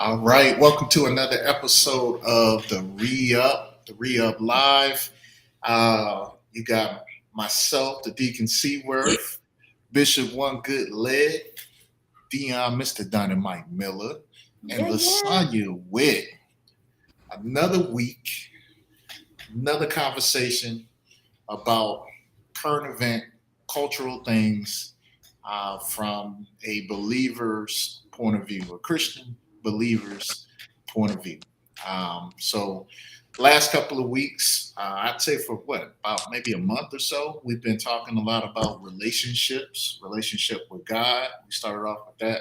All right, welcome to another episode of the Re-Up Live. You got myself, the Deacon Seaworth, Bishop One Good Leg, Dion, Mr. Dynamite Miller, and Lasagna Witt. Another week, another conversation about current event, cultural things from a believer's point of view, a Christian believer's point of view. So, last couple of weeks, I'd say for about maybe a month or so, we've been talking a lot about relationship with God. We started off with that.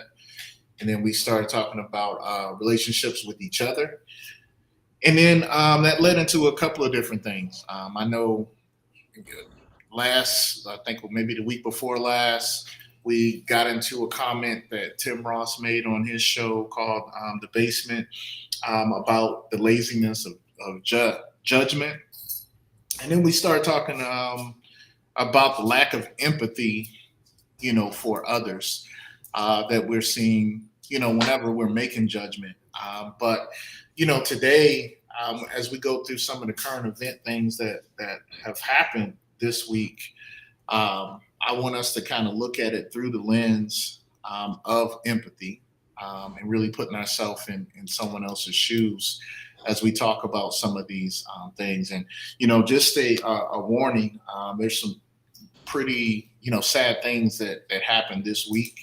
And then we started talking about relationships with each other. And then that led into a couple of different things. I know I think maybe the week before last, we got into a comment that Tim Ross made on his show called The Basement about the laziness of judgment. And then we started talking about the lack of empathy, for others that we're seeing, whenever we're making judgment. But today, as we go through some of the current event things that have happened this week, I want us to kind of look at it through the lens of empathy and really putting ourselves in someone else's shoes as we talk about some of these things. And, just a warning, there's some pretty, sad things that happened this week.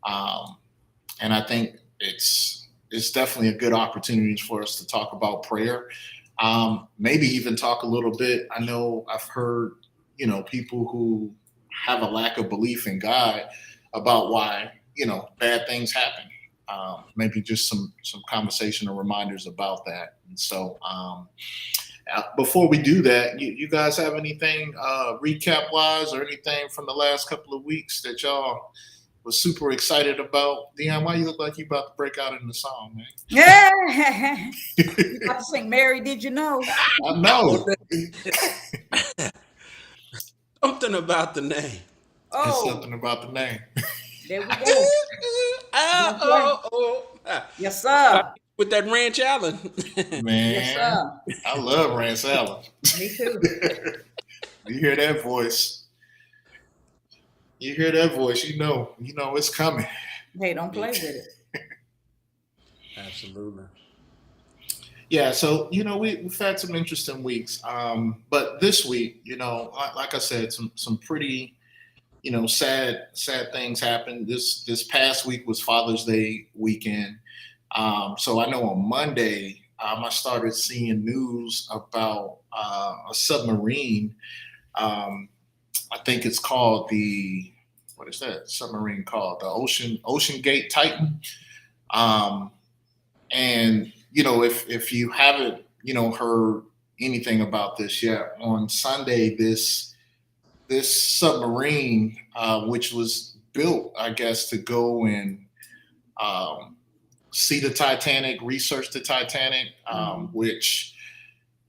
And I think it's definitely a good opportunity for us to talk about prayer. Maybe even talk a little bit. I know I've heard, people who have a lack of belief in God about why, bad things happen. Maybe just some conversation or reminders about that. And so before we do that, you guys have anything recap wise or anything from the last couple of weeks that y'all was super excited about? Dion, why you look like you about to break out in the song, man? Yeah. You about to sing Mary, did you know? I know. Something about the name. It's something about the name. There we go. Yes, sir. With that Ranch Allen. Man, Yes, sir. I love Rance Allen. Me too. You hear that voice? You know it's coming. Hey, don't play with it. Absolutely. Yeah, so we've had some interesting weeks, but this week, like I said, some pretty, sad things happened. This past week was Father's Day weekend, so I know on Monday I started seeing news about a submarine. I think it's called what is that submarine called? The oceangate Titan. And if you haven't heard anything about this yet, on Sunday this submarine, which was built, I guess, to go and see the Titanic, research the Titanic, which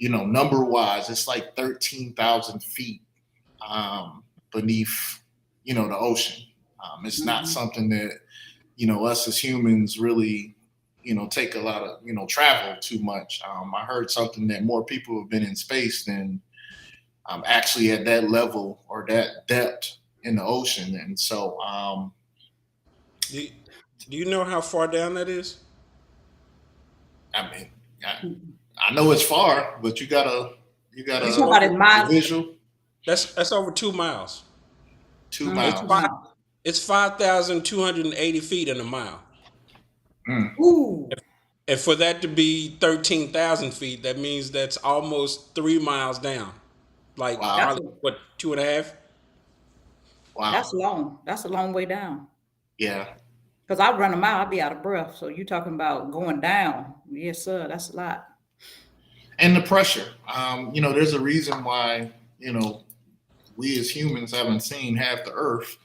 number wise, it's like 13,000 feet beneath the ocean. It's not something that us as humans really take a lot of, travel too much. I heard something that more people have been in space than actually at that level or that depth in the ocean. And so, Do you know how far down that is? I mean, I know it's far, but you gotta You talking about in miles? visual. That's over 2 miles. 2 It's miles. It's 5,280 feet in a mile. Ooh. And for that to be 13,000 feet, that means that's almost 3 miles down. Like, Wow. probably, what, 2.5? Wow. That's long. That's a long way down. Yeah. Because I run a mile, I'd be out of breath. So you talking about going down. Yes, sir. That's a lot. And the pressure. There's a reason why, we as humans haven't seen half the earth.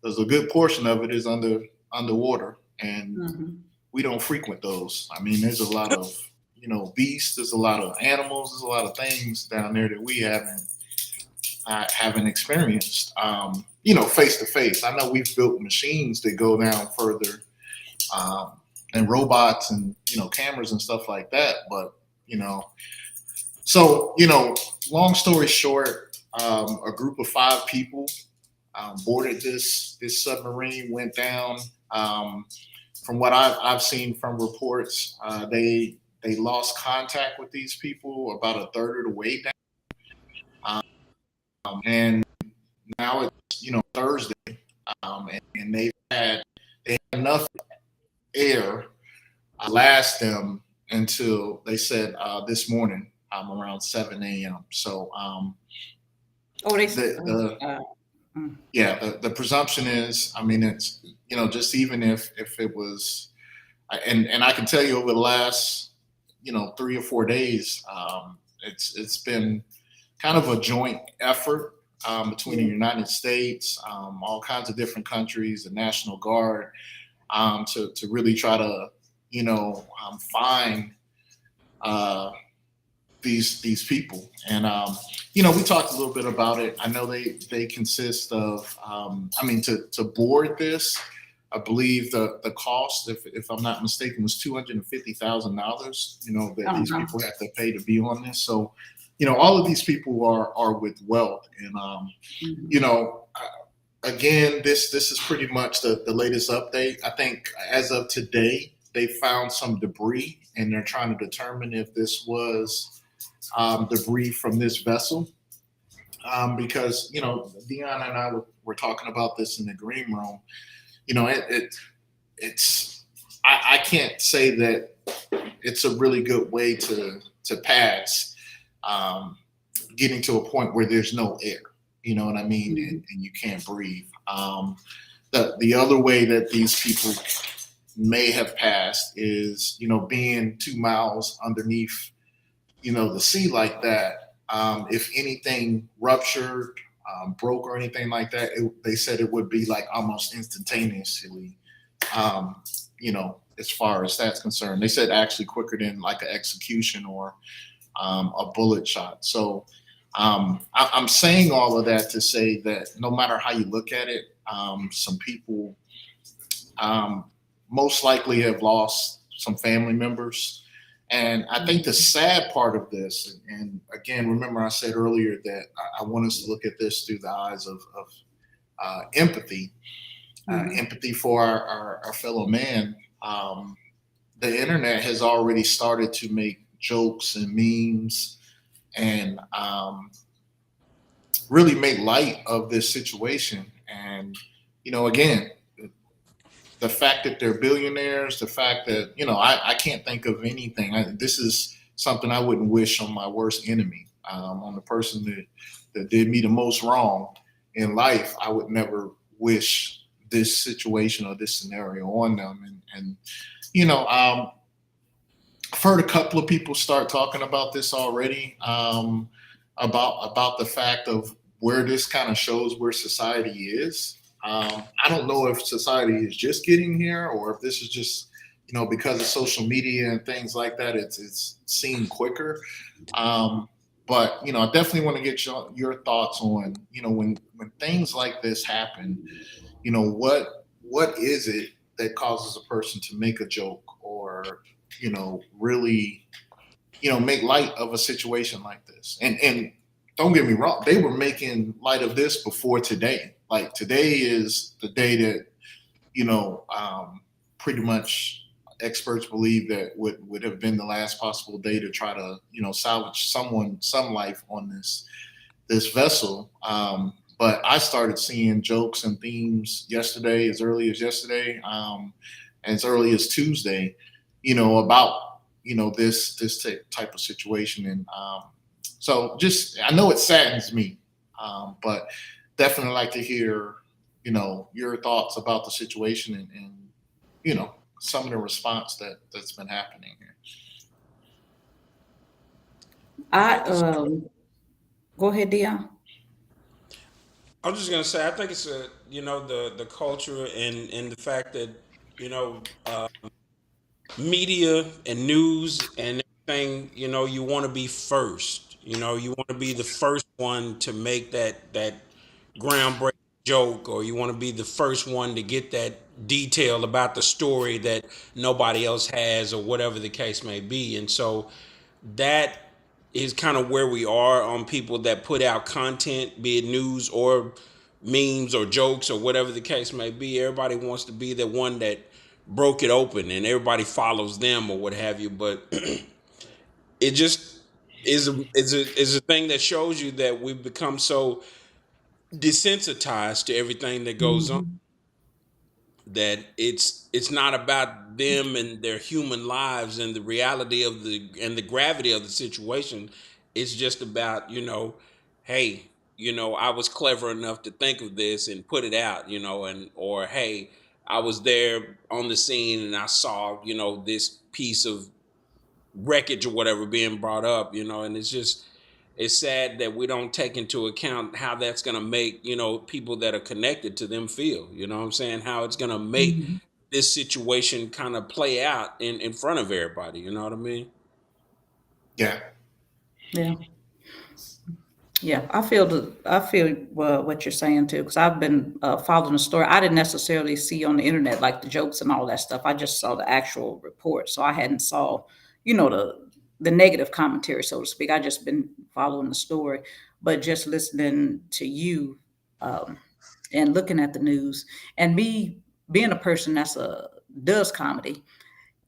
There's a good portion of it is underwater, and we don't frequent those. I mean, there's a lot of, beasts, there's a lot of animals, there's a lot of things down there that we haven't experienced, face to face. I know we've built machines that go down further, and robots and cameras and stuff like that. But you know, so long story short, a group of 5 people boarded this submarine, went down. Um, from what I've seen from reports, they lost contact with these people about a third of the way down, and now it's Thursday, and they had enough air last them until they said this morning around 7 a.m. So Oh, they. the Mm. yeah, the presumption is, I mean, it's just even if it was, and I can tell you over the last 3 or 4 days, it's been kind of a joint effort between the Yeah. United States, all kinds of different countries, the National Guard, to really try to find uh, these people. And we talked a little bit about it. I know they consist of I mean, to board this, I believe the cost, if I'm not mistaken, was $250,000, that these Uh-huh. people have to pay to be on this. So all of these people are with wealth. And you Mhm. know again, this is pretty much the latest update. I think as of today, they found some debris, and they're trying to determine if this was debris from this vessel. Because Dion and I were talking about this in the green room. It's I can't say that it's a really good way to pass getting to a point where there's no air. You know what I mean? Mhm. And you can't breathe. The other way that these people may have passed is being 2 miles underneath the sea like that. If anything ruptured, broke or anything like that, they said it would be like almost instantaneously. As far as that's concerned, they said actually quicker than like an execution or a bullet shot. So I'm saying all of that to say that no matter how you look at it, some people um, most likely have lost some family members. And I think the sad part of this, and again, remember I said earlier that I want us to look at this through the eyes of empathy, Mhm. empathy for our fellow man. The internet has already started to make jokes and memes and really make light of this situation. And again, the fact that they're billionaires, the fact that I can't think of anything. This is something I wouldn't wish on my worst enemy, on the person that did me the most wrong in life. I would never wish this situation or this scenario on them. And I've heard a couple of people start talking about this already, about the fact of where this kind of shows where society is. I don't know if society is just getting here or if this is just because of social media and things like that. It's seen quicker. Um, but I definitely want to get your thoughts on when things like this happen. What is it that causes a person to make a joke or really make light of a situation like this? And don't get me wrong, they were making light of this before today. Like today is the day that pretty much experts believe that would have been the last possible day to try to salvage some life on this vessel. But I started seeing jokes and themes yesterday, as early as yesterday, as early as Tuesday, about this type of situation. And so, just I know it saddens me, but definitely like to hear your thoughts about the situation and some of the response that's been happening here. I Go ahead, Dion. I was just gonna say, I think it's the culture and the fact that media and news and everything, you want to be first. You want to be the first one to make that groundbreaking joke, or you want to be the first one to get that detail about the story that nobody else has, or whatever the case may be. And so that is kind of where we are on people that put out content, be it news or memes or jokes or whatever the case may be. Everybody wants to be the one that broke it open, and everybody follows them or what have you. But it just is a thing that shows you that we've become so desensitized to everything that goes on, Mhm. that it's not about them and their human lives and the reality of the gravity of the situation. It's just about, hey, I was clever enough to think of this and put it out, and or hey, I was there on the scene and I saw, this piece of wreckage or whatever being brought up, and it's sad that we don't take into account how that's going to make, people that are connected to them feel, you know what I'm saying? How it's going to make Mhm. this situation kind of play out in front of everybody, you know what I mean? Yeah. Yeah. Yeah, I feel what you're saying too, because I've been following the story. I didn't necessarily see on the internet like the jokes and all that stuff. I just saw the actual report, so I hadn't saw, the negative commentary, so to speak. I just been following the story, but just listening to you, um, and looking at the news, and me being a person does comedy.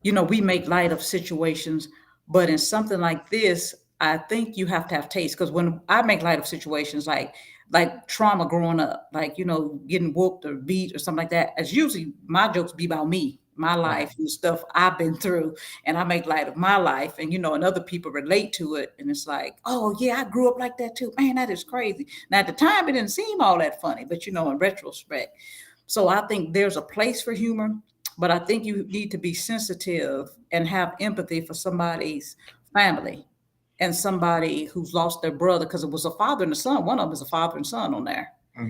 We make light of situations, but in something like this, I think you have to have taste. Because when I make light of situations like trauma growing up, like getting whooped or beat or something like that, it's usually my jokes be about me, my Right. life and stuff I've been through, and I make light of my life, and other people relate to it, and it's like, oh yeah, I grew up like that too, man, that is crazy. Now at the time it didn't seem all that funny, but in retrospect. So I think there's a place for humor, but I think you need to be sensitive and have empathy for somebody's family and somebody who's lost their brother, because it was a father and a son. One of them is a father and son on there. Hmm.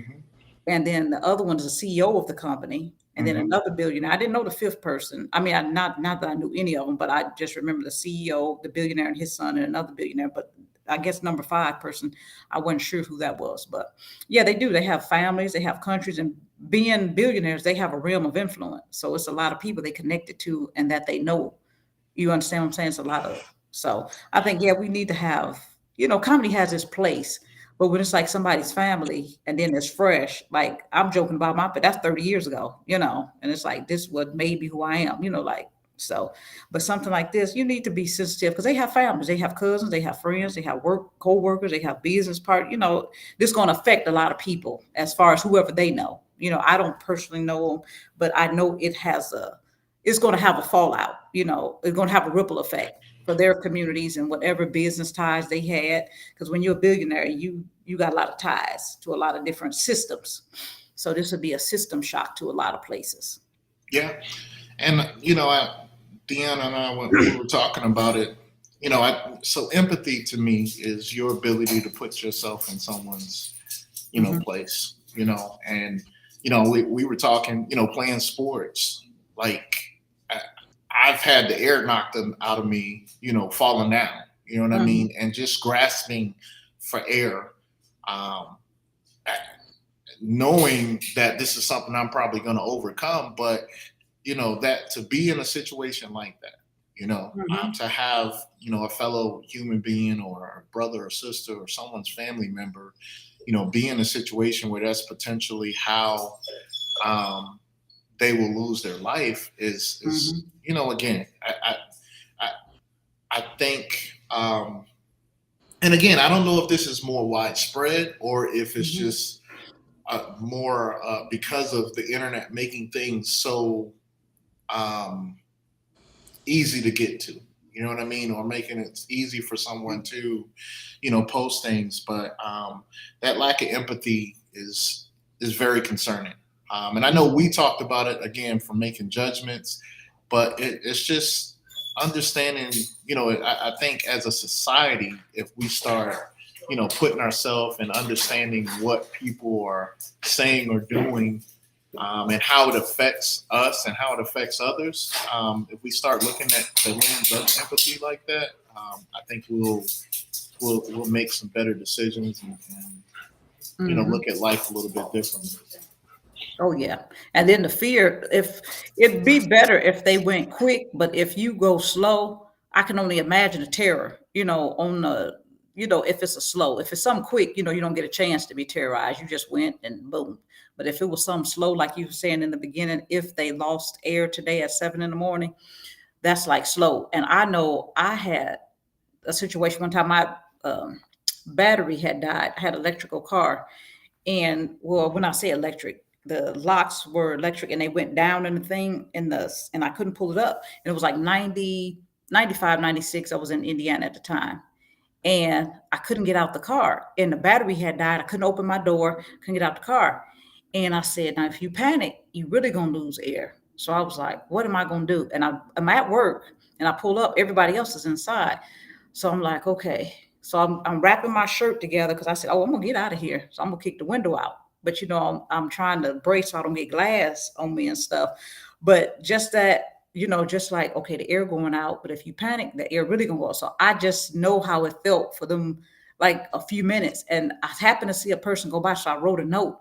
And then the other one is the CEO of the company. And then Hmm. another billionaire. I didn't know the fifth person. I mean, not that I knew any of them, but I just remember the CEO, the billionaire, and his son, and another billionaire. But I guess number five person, I wasn't sure who that was. But yeah, they do. They have families, they have countries, and being billionaires, they have a realm of influence. So it's a lot of people they connected to and that they know. You understand what I'm saying? It's a lot of. So I think, yeah, we need to have, comedy has its place, but when it's like somebody's family and then it's fresh, like I'm joking about but that's 30 years ago, and it's like this what made me who I am, like so. But something like this, you need to be sensitive because they have families, they have cousins, they have friends, they have co-workers, they have business part, this going to affect a lot of people as far as whoever they know. I don't personally know them, but I know it's going to have a fallout, it's going to have a ripple effect for their communities and whatever business ties they had. Because when you're a billionaire, you got a lot of ties to a lot of different systems. So this would be a system shock to a lot of places. Yeah. And Deanna and I, when we were talking about it, so empathy to me is your ability to put yourself in someone's, Hmm. place, and we were talking, playing sports, like I, I've had the air knocked out of me, falling down, you know what I Hmm. mean, and just grasping for air, um, knowing that this is something I'm probably going to overcome, but that to be in a situation like that, Hmm. to have a fellow human being or a brother or sister or someone's family member, be in a situation where that's potentially how um, they will lose their life is Hmm. again, I I think and again, I don't know if this is more widespread or if it's Hmm. just more because of the internet making things so um, easy to get to. You know what I mean? Or making it easy for someone to, post things. But that lack of empathy is very concerning. And I know we talked about it again from making judgments, but it's just understanding. I think as a society, if we start, putting ourselves and understanding what people are saying or doing, and how it affects us and how it affects others. If we start looking at the lens of empathy like that, I think we'll make some better decisions and Hmm. look at life a little bit differently. Oh yeah. And then the fear, if it'd be better if they went quick, but if you go slow, I can only imagine the terror, on the, if it's a slow, if it's something quick, you don't get a chance to be terrorized. You just went and boom. But if it was something slow, like you were saying in the beginning, if they lost air today at 7 in the morning, that's like slow. And I know I had a situation one time, my battery had died. I had an electrical car, and well, when I say electric, the locks were electric and they went down in the thing and I couldn't pull it up. And it was like 90, 95, 96. I was in Indiana at the time. And I couldn't get out the car. And the battery had died. I couldn't open my door, couldn't get out the car. And I said, now if you panic, you really gonna lose air. So I was like, what am I gonna do? And I'm at work and I pull up, everybody else is inside. So I'm like, okay. So I'm wrapping my shirt together because I said, oh, I'm gonna get out of here. So I'm gonna kick the window out. But I'm trying to brace so I don't get glass on me and stuff. But just that, just like, okay, the air going out, but if you panic, the air really gonna go out. So I just know how it felt for them, like a few minutes. And I happened to see a person go by, so I wrote a note.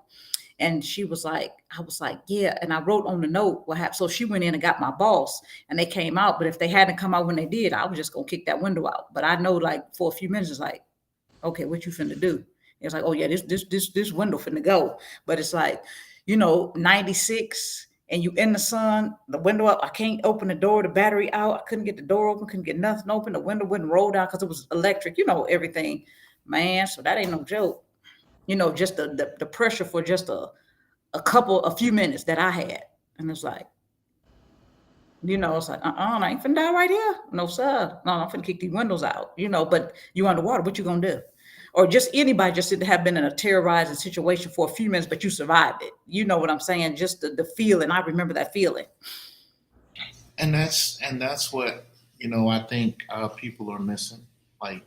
And she was like, I was like, yeah. And I wrote on the note what happened. So she went in and got my boss and they came out. But if they hadn't come out when they did, I was just going to kick that window out. But I know, like, for a few minutes, it's like, okay, what you finna do? It's like, oh yeah, this window finna go. But it's like, 96 and you in the sun, the window up. I can't open the door, the battery out. I couldn't get the door open, couldn't get nothing open. The window wouldn't roll down because it was electric, everything. Man, so that ain't no joke. Just the pressure for just a few minutes that I had. And it's like, it's like, I ain't finna die right here. No, sir. No, I'm finna kick these windows out, but you underwater, what you gonna do? Or just anybody just didn't have been in a terrorizing situation for a few minutes, but you survived it. You know what I'm saying? Just the feeling. I remember that feeling. And that's what I think people are missing, like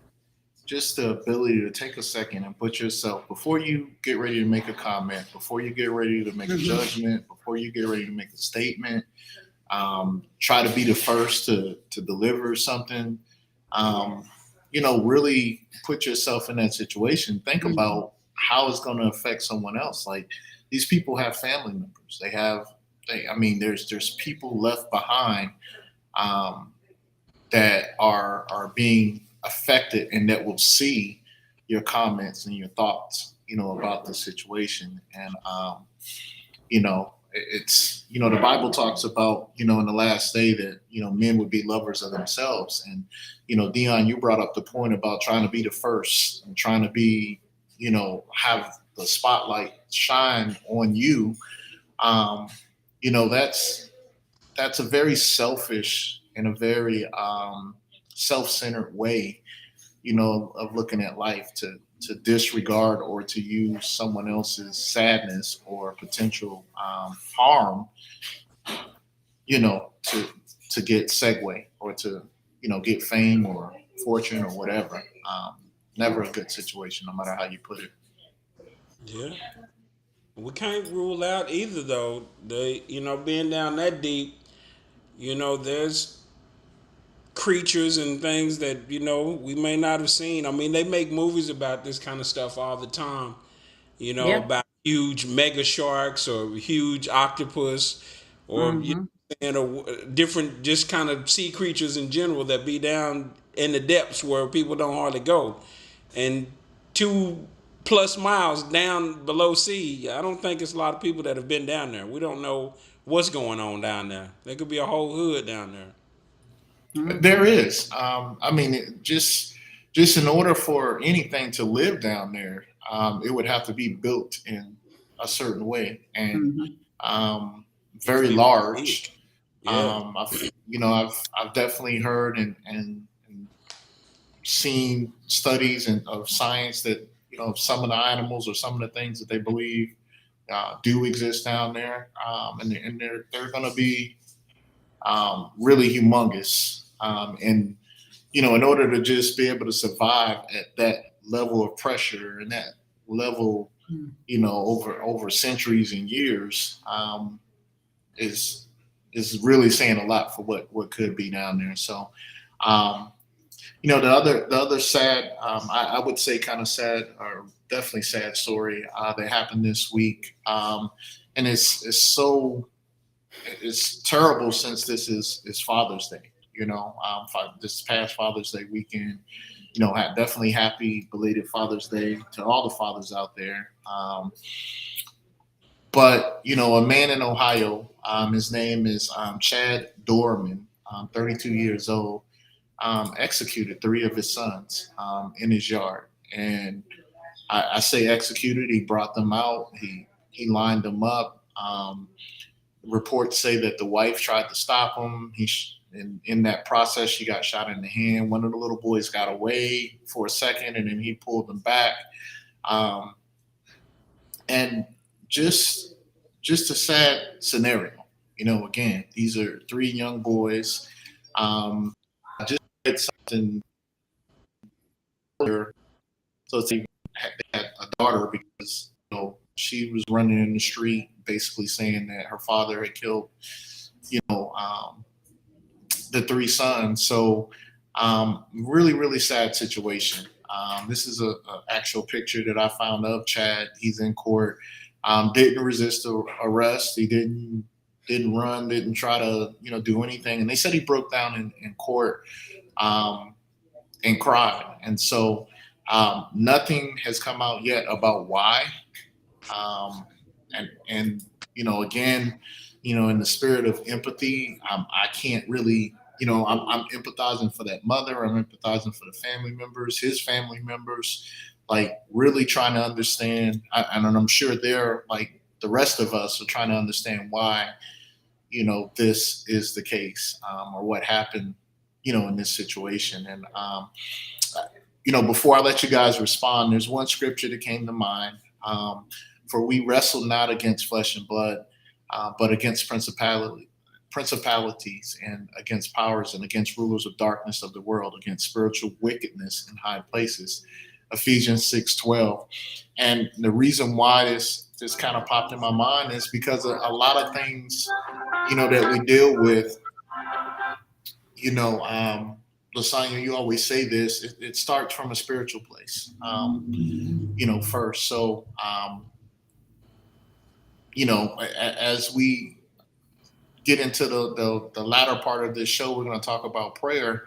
just the ability to take a second and put yourself before you get ready to make a comment, before you get ready to make a Hmm. judgment, before you get ready to make a statement. Try to be the first to deliver something. Um, really put yourself in that situation. Think Hmm. about how it's going to affect someone else. Like these people have family members. I mean, there's people left behind um, that are being affected and that will see your comments and your thoughts, about the situation. And it's the Bible talks about in the last day that men would be lovers of themselves. And Dion, you brought up the point about trying to be the first and trying to be have the spotlight shine on you. um that's a very selfish and a very self-centered way of looking at life, to disregard or to use someone else's sadness or potential harm, to get segue or to get fame or fortune or whatever. Never a good situation, no matter how you put it. Yeah. We can't rule out either though. Being down that deep, there's creatures and things that we may not have seen. I mean, they make movies about this kind of stuff all the time. Yeah. About huge mega sharks or huge octopus, or Hmm. or different just kind of sea creatures in general that be down in the depths where people don't hardly go, and 2+ miles down below sea. I don't think it's a lot of people that have been down there. We don't know what's going on down there. There could be a whole hood down there. There Hmm. is. I mean, just in order for anything to live down there, it would have to be built in a certain way and Hmm. um, To very be big. large. Yeah. I've definitely heard and seen studies of science that some of the animals or some of the things that they believe do exist down there, and they're going to be really humongous. And in order to just be able to survive at that level of pressure and that level, over centuries and years, is really saying a lot for what could be down there. So, um, the other sad, I would say kind of sad or definitely sad story that happened this week, and it's so it's terrible since this is Father's Day. This past Father's Day weekend. Definitely happy belated Father's Day to all the fathers out there. But a man in Ohio, his name is Chad Dorman, 32 years old, executed three of his sons in his yard. And I say executed. He brought them out. He lined them up. Reports say that the wife tried to stop him. In that process, she got shot in the hand. One of the little boys got away for a second, and then he pulled them back. Um, and just just a sad scenario. Again, these are three young boys. I just read something earlier. So they had a daughter because she was running in the street, basically saying that her father had killed you know the three sons. So really, really sad situation. This is a actual picture that I found of Chad. He's in court. Didn't resist the arrest. He didn't run. Didn't try to do anything. And they said he broke down in court um, and cried. And so nothing has come out yet about why. And again, in the spirit of empathy, I can't really, I'm empathizing for that mother. I'm empathizing for the family members, his family members, like really trying to understand. And I'm sure they're like the rest of us are trying to understand why, this is the case, or what happened, in this situation. And before I let you guys respond, there's one scripture that came to mind. For we wrestle not against flesh and blood, but against principalities and against powers and against rulers of darkness of the world, against spiritual wickedness in high places. Ephesians 6:12. And the reason why this kind of popped in my mind is because a lot of things, that we deal with, Lasagna, you always say this, it starts from a spiritual place, first. So, as we get into the latter part of this show, we're going to talk about prayer,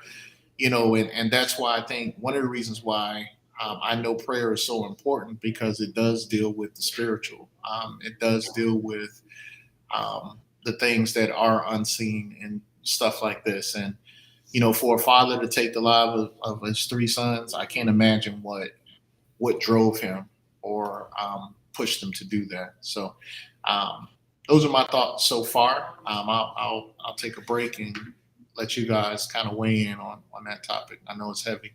and that's why I think one of the reasons why I know prayer is so important because it does deal with the spiritual. It does deal with the things that are unseen and stuff like this. And, for a father to take the life of his three sons, I can't imagine what drove him or pushed him to do that. So, those are my thoughts so far. I'll take a break and let you guys kind of weigh in on that topic. I know it's heavy.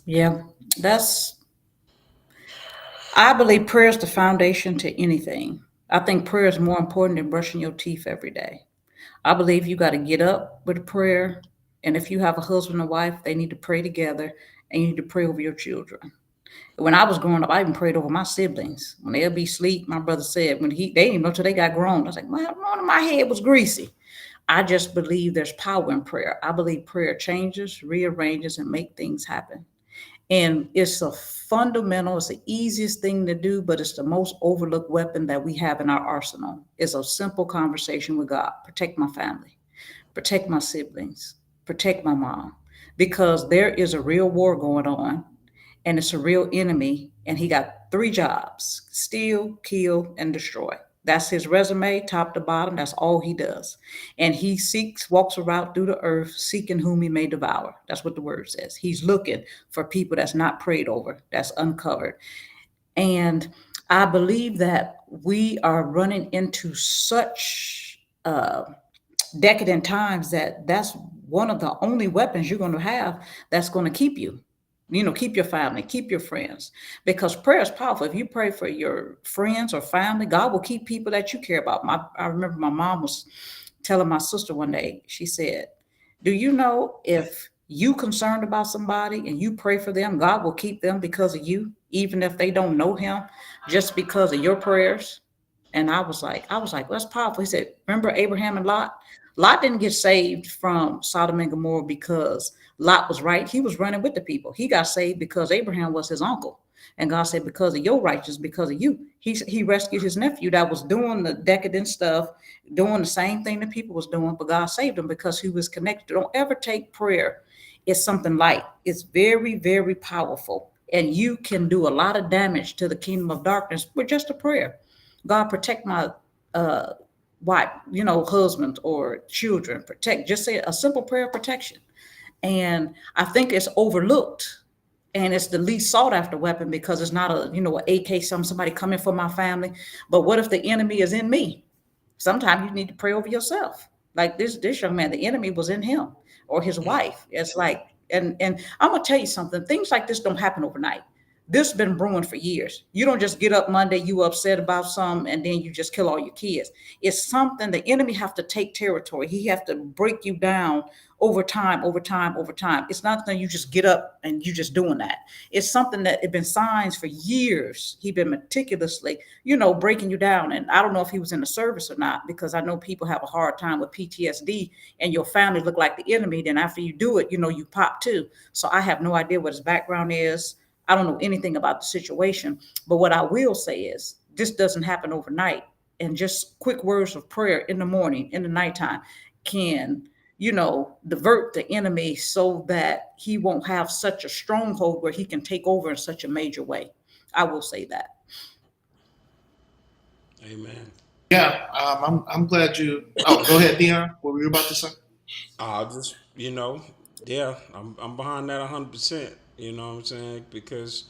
Yeah, that's, I believe prayer is the foundation to anything. I think prayer is more important than brushing your teeth every day. I believe you got to get up with a prayer. And if you have a husband and wife, they need to pray together and you need to pray over your children. When I was growing up, I even prayed over my siblings. When they'll be asleep, my brother said, they didn't even know till they got grown. I was like, my head was greasy. I just believe there's power in prayer. I believe prayer changes, rearranges, and make things happen. And it's a fundamental, it's the easiest thing to do, but it's the most overlooked weapon that we have in our arsenal. It's a simple conversation with God. Protect my family, protect my siblings, protect my mom, because there is a real war going on and it's a real enemy. And he got three jobs: steal, kill, and destroy. That's his resume, top to bottom. That's all he does. And he walks around through the earth, seeking whom he may devour. That's what the word says. He's looking for people that's not prayed over, that's uncovered. And I believe that we are running into such decadent times that's one of the only weapons you're going to have that's going to keep you, keep your family, keep your friends, because prayer is powerful. If you pray for your friends or family, God will keep people that you care about. I remember my mom was telling my sister one day, she said, do you know if you concerned about somebody and you pray for them, God will keep them because of you, even if they don't know him, just because of your prayers. And I was like, well, that's powerful. He said, remember Abraham and Lot? Lot didn't get saved from Sodom and Gomorrah because Lot was right. He was running with the people. He got saved because Abraham was his uncle. And God said, because of your righteousness, because of you, he rescued his nephew that was doing the decadent stuff, doing the same thing that people was doing, but God saved him because he was connected. Don't ever take prayer. It's something light. It's very, very powerful. And you can do a lot of damage to the kingdom of darkness with just a prayer. God, protect my wife, husband or children. Protect. Just say a simple prayer of protection. And I think it's overlooked, and it's the least sought after weapon because it's not an AK, somebody coming for my family. But what if the enemy is in me? Sometimes you need to pray over yourself. Like this young man, the enemy was in him or his wife. It's like, and I'm gonna tell you something. Things like this don't happen overnight. This has been brewing for years. You don't just get up Monday, you upset about something, and then you just kill all your kids. It's something the enemy have to take territory. He have to break you down over time, over time, over time. It's not that you just get up and you just doing that. It's something that it been signs for years. He been meticulously, breaking you down. And I don't know if he was in the service or not, because I know people have a hard time with PTSD and your family look like the enemy. Then after you do it, you pop too. So I have no idea what his background is. I don't know anything about the situation, but what I will say is this doesn't happen overnight. And just quick words of prayer in the morning, in the nighttime can, divert the enemy so that he won't have such a stronghold where he can take over in such a major way. I will say that. Amen. Yeah, I'm glad you. Oh, go ahead, Dion. What were you about to say? I'll just, yeah, I'm behind that 100%. You know what I'm saying? Because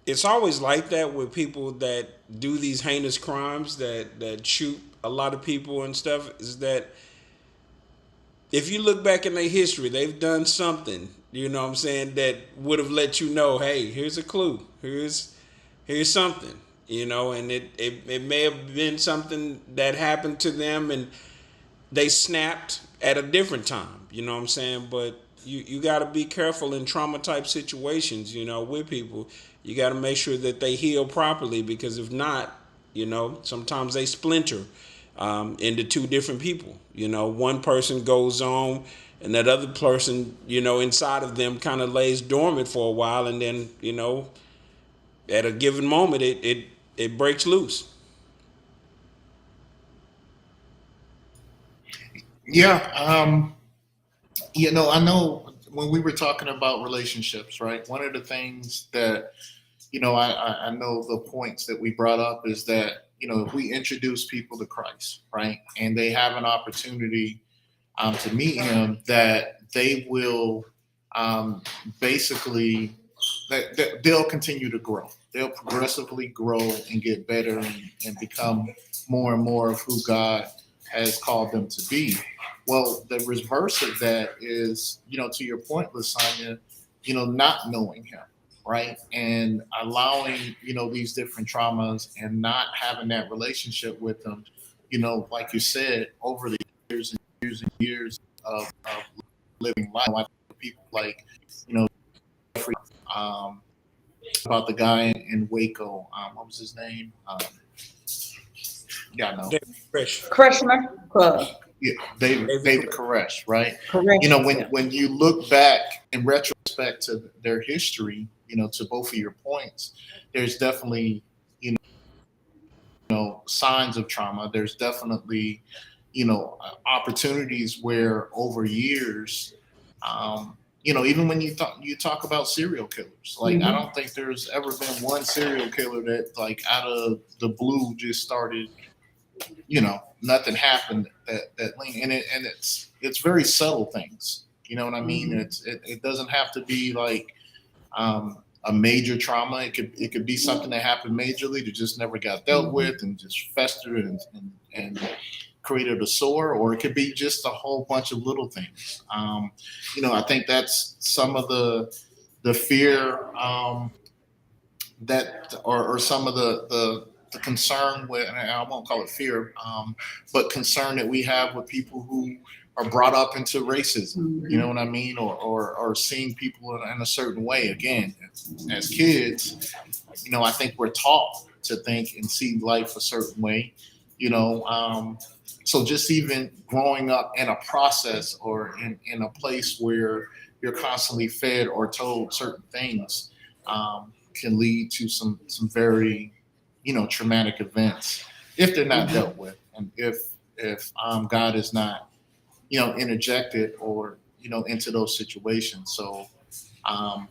it's always like that with people that do these heinous crimes that shoot a lot of people and stuff. Is that if you look back in their history, they've done something. You know what I'm saying? That would have let you know, hey, here's a clue. Here's something. And it may have been something that happened to them and they snapped at a different time. You know what I'm saying? But you got to be careful in trauma type situations, with people. You got to make sure that they heal properly, because if not, sometimes they splinter into two different people. One person goes on and that other person, inside of them kind of lays dormant for a while, and then, at a given moment it breaks loose. Yeah, I know when we were talking about relationships, right? One of the things that I know the points that we brought up is that if we introduce people to Christ, right, and they have an opportunity to meet Him, that they will basically that they'll continue to grow. They'll progressively grow and get better and become more and more of who God has called them to be. Well, the reverse of that is, to your point, Lasagna, not knowing Him, right? And allowing, these different traumas and not having that relationship with Him, like you said, over the years and years and years of living life. I think people like, Jeffrey, about the guy in Waco. What was his name? Yeah, no. David Fresh. Krishna, Yeah, David David. Koresh, right? correct. When Yeah. when you look back in retrospect to their history, to both of your points, there's definitely signs of trauma. There's definitely opportunities where over years, even when you talk about serial killers, like I Mhm. don't think there's ever been one serial killer that like out of the blue just started, nothing happened that link, and it's very subtle things. You know what I mean? Mhm. It doesn't have to be like a major trauma. It could be something that happened majorly that just never got dealt Mhm. with and just festered and created a sore, or it could be just a whole bunch of little things. I think that's some of the fear that, or some of the concern with, and I won't call it fear, but concern that we have with people who are brought up into racism. You know Mhm. what I mean? Or seeing people in a certain way. Again, as kids, I think we're taught to think and see life a certain way. You know, um, So just even growing up in a process or in a place where you're constantly fed or told certain things can lead to some very, traumatic events if they're not Mhm. dealt with, and if God is not, interjected or into those situations. So um,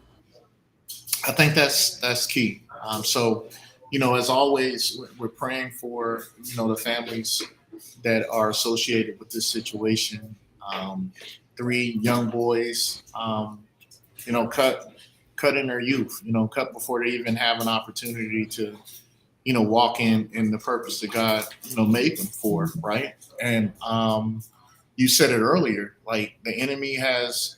I think that's key. So as always, we're praying for the families that are associated with this situation. Um, Three young boys, cut in their youth, cut before they even have an opportunity to walk in the purpose that God made them for, right? And you said it earlier, like the enemy has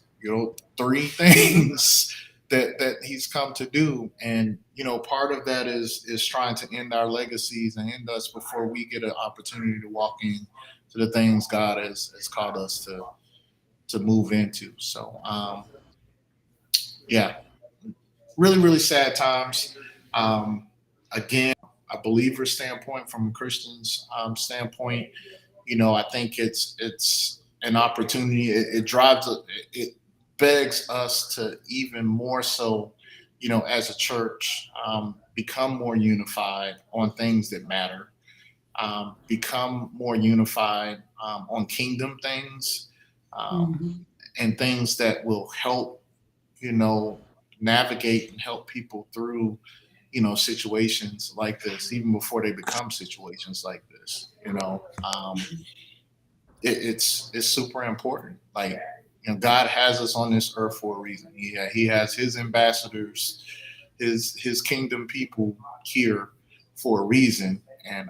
three things that he's come to do, and part of that is trying to end our legacies and end us before we get an opportunity to walk in to the things God has called us to move into. So yeah, really, really sad times. Again, a believer standpoint, from a Christian's standpoint, I think it's an opportunity. It drives, it begs us to even more so, as a church, become more unified on things that matter, become more unified on kingdom things, um, Mhm. and things that will help, you know, navigate and help people through, situations like this, even before they become situations like this. It's super important. Like, God has us on this earth for a reason. He has His ambassadors, His kingdom people here for a reason, and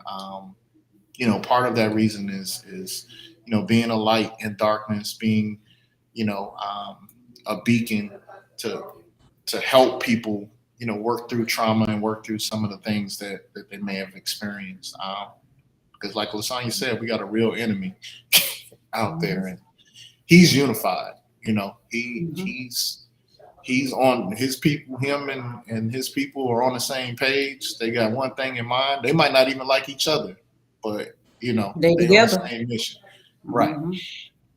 part of that reason is being a light in darkness, being a beacon to to help people work through trauma and work through some of the things that they may have experienced. Because like Lasagna said, we got a real enemy out there, Mhm. and he's unified. He Mhm. he's on his people. Him and his people are on the same page. They got one thing in mind. They might not even like each other, but They they on the together. same mission, right? Mhm.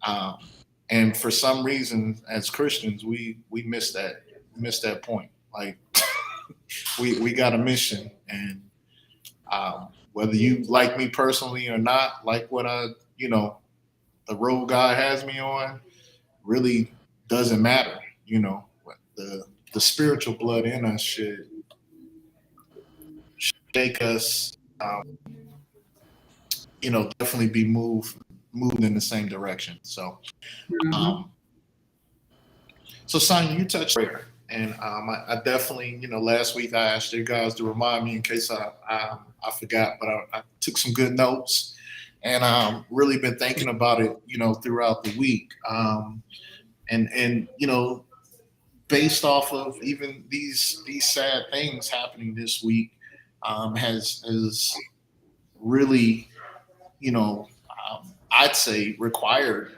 Um, and for some reason, as Christians, we miss that point. Like, we got a mission, and whether you like me personally or not, like what the road God has me on, really doesn't matter. The spiritual blood in us should shake us. Definitely be moved in the same direction. So, Mhm. um, Sonya, you touched prayer, and I definitely, last week I asked you guys to remind me in case I forgot, but I took some good notes, and really been thinking about it, throughout the week, and based off of even these sad things happening this week, has really, I'd say required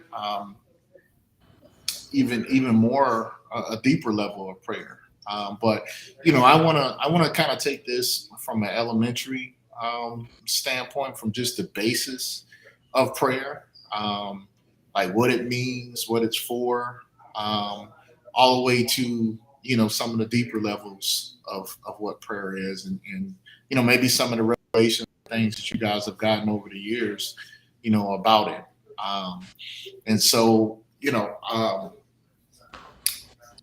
even more a deeper level of prayer. But I want to kind of take this from an elementary standpoint, from just the basis of prayer, like what it means, what it's for, um, all the way to some of the deeper levels of what prayer is, and maybe some of the revelation things that you guys have gotten over the years, about it. And so,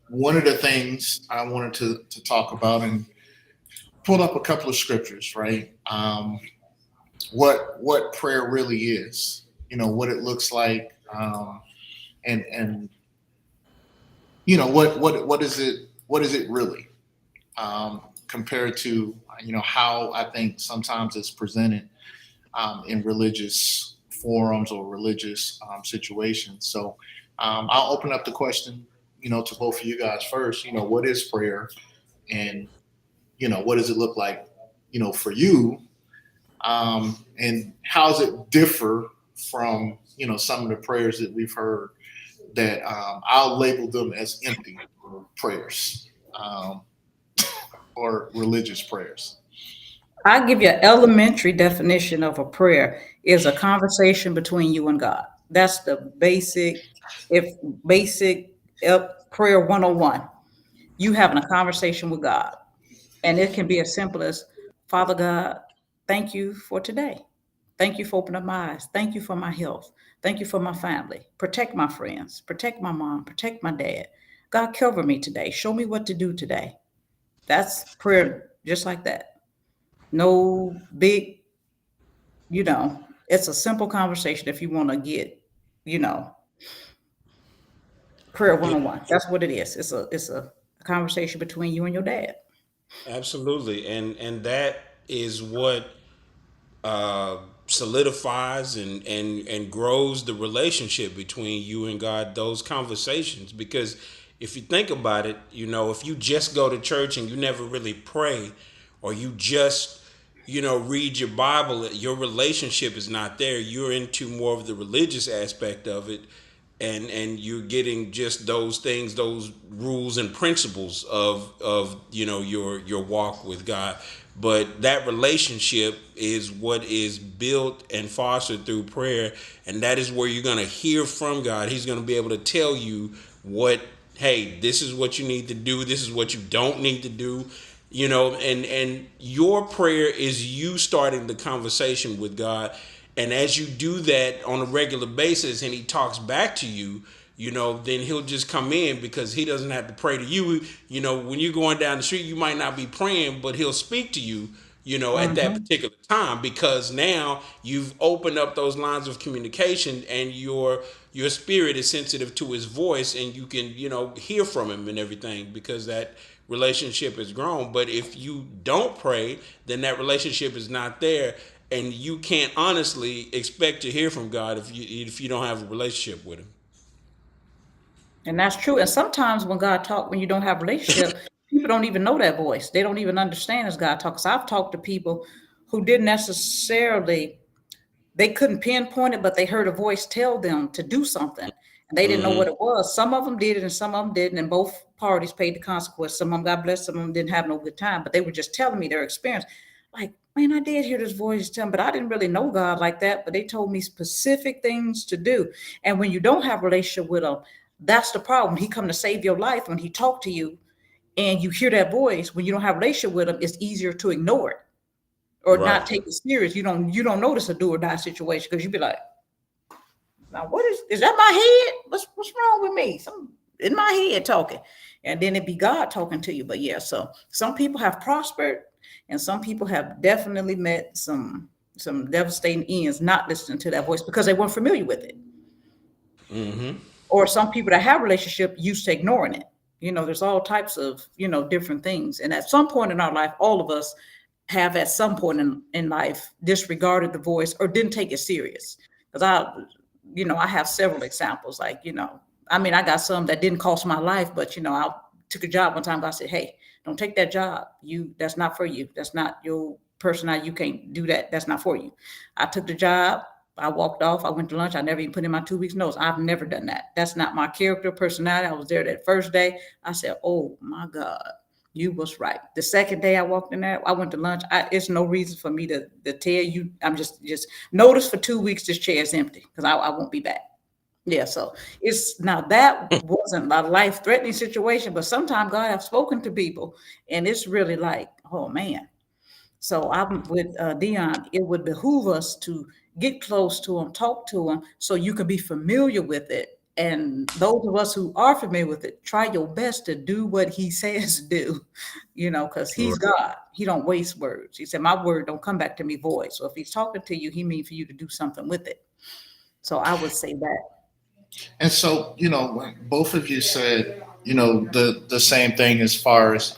one of the things I wanted to talk about and pull up a couple of scriptures, right? What prayer really is, what it looks like, and what is it really, compared to how I think sometimes it's presented in religious forums or religious situations. So I'll open up the question, to both of you guys first. What is prayer, and what does it look like, for you, and how does it differ from some of the prayers that we've heard that I'll label them as empty prayers, or religious prayers. I give you an elementary definition of a prayer. is a conversation between you and God. That's the basic prayer 101. You having a conversation with God. And it can be as simple as, Father God, thank you for today. Thank you for opening up my eyes. Thank you for my health. Thank you for my family. Protect my friends. Protect my mom. Protect my dad. God, cover me today. Show me what to do today. That's prayer just like that. No big, it's a simple conversation if you want to get, you know, prayer Yeah, 101. That's what it is. It's a conversation between you and your dad. absolutely. And that is what uh, solidifies and grows the relationship between you and God. Those conversations, because if you think about it, if you just go to church and you never really pray, or you just read your Bible, your relationship is not there. You're into more of the religious aspect of it, and you're getting just those things, those rules and principles of your walk with God. But that relationship is what is built and fostered through prayer, and that is where you're going to hear from God. He's going to be able to tell you what, hey, this is what you need to do, this is what you don't need to do. And your prayer is you starting the conversation with God. And as you do that on a regular basis and he talks back to you, then he'll just come in, because he doesn't have to pray to you. When you're going down the street, you might not be praying, but he'll speak to you, at that Mhm. particular time, because now you've opened up those lines of communication, and your spirit is sensitive to his voice, and you can, hear from him and everything, because that relationship has grown. But if you don't pray, then that relationship is not there, and you can't honestly expect to hear from God if you don't have a relationship with him. And that's true. And sometimes when God talk, when you don't have a relationship, people don't even know that voice. They don't even understand as God talks. I've talked to people who didn't necessarily, they couldn't pinpoint it, but they heard a voice tell them to do something. And they didn't know what Mm-hmm. it was. Some of them did it and some of them didn't. And both parties paid the consequence. Some of them got blessed, some of them didn't have no good time. But they were just telling me their experience. Like, man, I did hear this voice tell me, but I didn't really know God like that. But they told me specific things to do. And when you don't have a relationship with him, that's the problem. He come to save your life. When he talk to you and you hear that voice, when you don't have a relationship with him, it's easier to ignore it or Right. not take it serious. You don't notice a do or die situation because you be like, now what is that my head? What's wrong with me? Some in my head talking. And then it be God talking to you. But yeah, so some people have prospered and some people have definitely met some devastating ends not listening to that voice because they weren't familiar with it. Mm-hmm. Or some people that have a relationship used to ignoring it. There's all types of, different things. And at some point in our life, all of us have at some point in life disregarded the voice or didn't take it serious. Because I have several examples. Like, I mean, I got some that didn't cost my life, but I took a job one time. I said, hey, don't take that job. That's not for you. That's not your personality. You can't do that. That's not for you. I took the job. I walked off. I went to lunch. I never even put in my 2 weeks notice. I've never done that. That's not my character, personality. I was there that first day. I said, oh my God, you was right. The second day I walked in there, I went to lunch. It's no reason for me to tell you. I'm just notice for 2 weeks this chair is empty because I won't be back. Yeah, so it's now that wasn't a life threatening situation, but sometimes God have spoken to people, and it's really like, oh man. So I'm with Dion. It would behoove us to get close to him, talk to him, so you can be familiar with it. And those of us who are familiar with it, try your best to do what he says do, because he's God. He don't waste words. He said, "My word don't come back to me void." So if he's talking to you, he means for you to do something with it. So I would say that. And so, when both of you said, the same thing as far as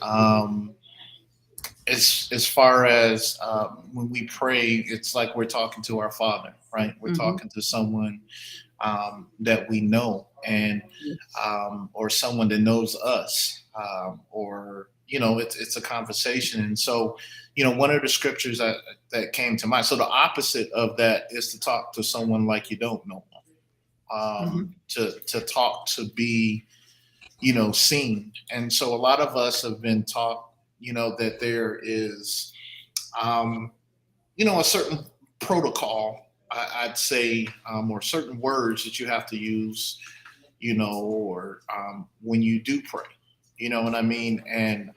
when we pray, it's like we're talking to our Father, right? We're Hmm. talking to someone that we know, and or someone that knows us, or it's a conversation. And so, one of the scriptures that came to mind. So the opposite of that is to talk to someone like you don't know, Hmm. to talk, to be seen. And so a lot of us have been taught that there is a certain protocol I'd say, or certain words that you have to use, or when you do pray. You know what I mean? And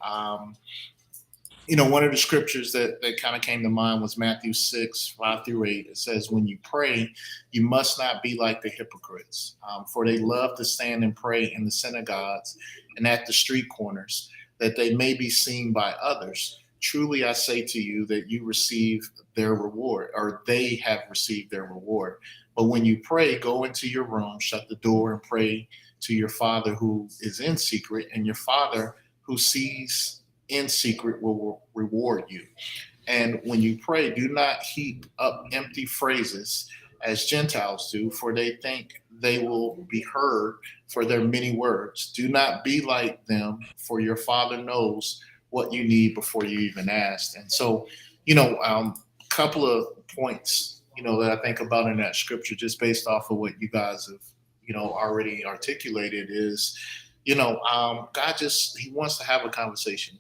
one of the scriptures that kind of came to mind was Matthew 6:5-8. It says, when you pray, you must not be like the hypocrites, for they love to stand and pray in the synagogues and at the street corners, that they may be seen by others. Truly, I say to you that you receive their reward, or they have received their reward. But when you pray, go into your room, shut the door, and pray to your Father who is in secret, and your Father who sees in secret will reward you. And when you pray, do not heap up empty phrases as Gentiles do, for they think they will be heard for their many words. Do not be like them, for your Father knows what you need before you even ask. And so, a couple of points, that I think about in that scripture, just based off of what you guys have, already articulated, is, God He wants to have a conversation.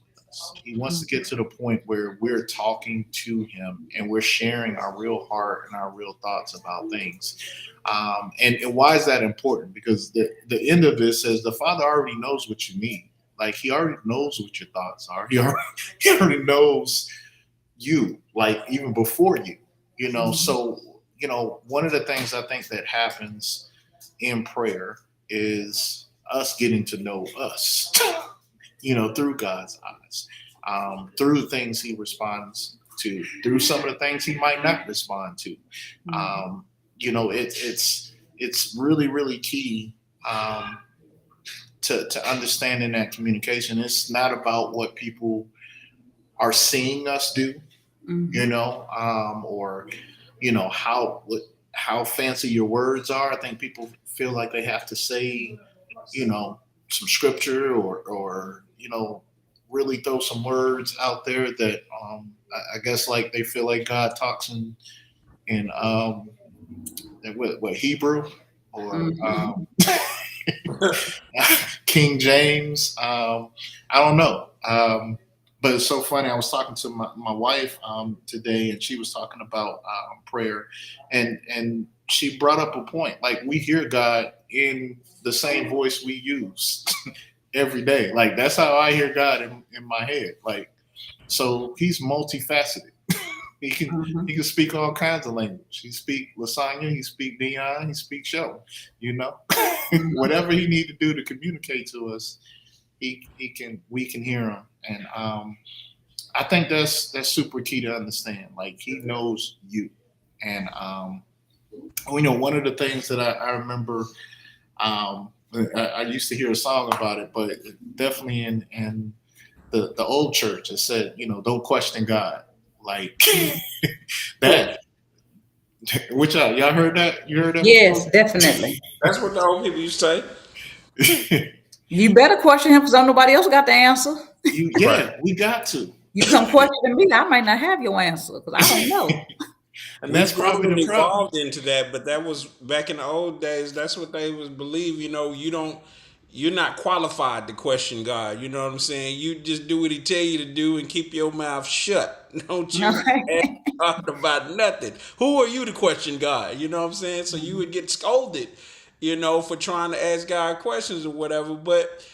He wants to get to the point where we're talking to him and we're sharing our real heart and our real thoughts about things. And why is that important? Because the end of this says the Father already knows what you need. Like, he already knows what your thoughts are. He already knows you, like, even before you, So, one of the things I think that happens in prayer is us getting to know us. Through God's eyes, through the things he responds to, through some of the things he might not respond to. It's really, really key to understanding that communication. It's not about what people are seeing us do, or, how fancy your words are. I think people feel like they have to say, some scripture or really throw some words out there that I guess like they feel like God talks in what Hebrew or King James. I don't know. But it's so funny. I was talking to my wife today, and she was talking about prayer, and she brought up a point. Like, we hear God in the same voice we use every day. Like, that's how I hear God in my head. Like, so he's multifaceted. He can speak all kinds of language. He speak lasagna, he speak Dion, he speak show. Whatever he need to do to communicate to us, we can hear him. And I think that's super key to understand. Like, he knows you. And one of the things that I remember, I used to hear a song about it, but definitely in the old church, it said, don't question God. Like, that. Which y'all heard that? You heard that? Yes, before? definitely. That's what the old people used to say. You better question him, because nobody else got the answer. We got to. You come question me, I might not have your answer, because I don't know. And that's probably the problem. Evolved into that, but that was back in the old days. That's what they was believe. You're not qualified to question God. You know what I'm saying? You just do what he tell you to do and keep your mouth shut. Don't you ask God about nothing. Who are you to question God? You know what I'm saying? So you would get scolded, for trying to ask God questions or whatever. But,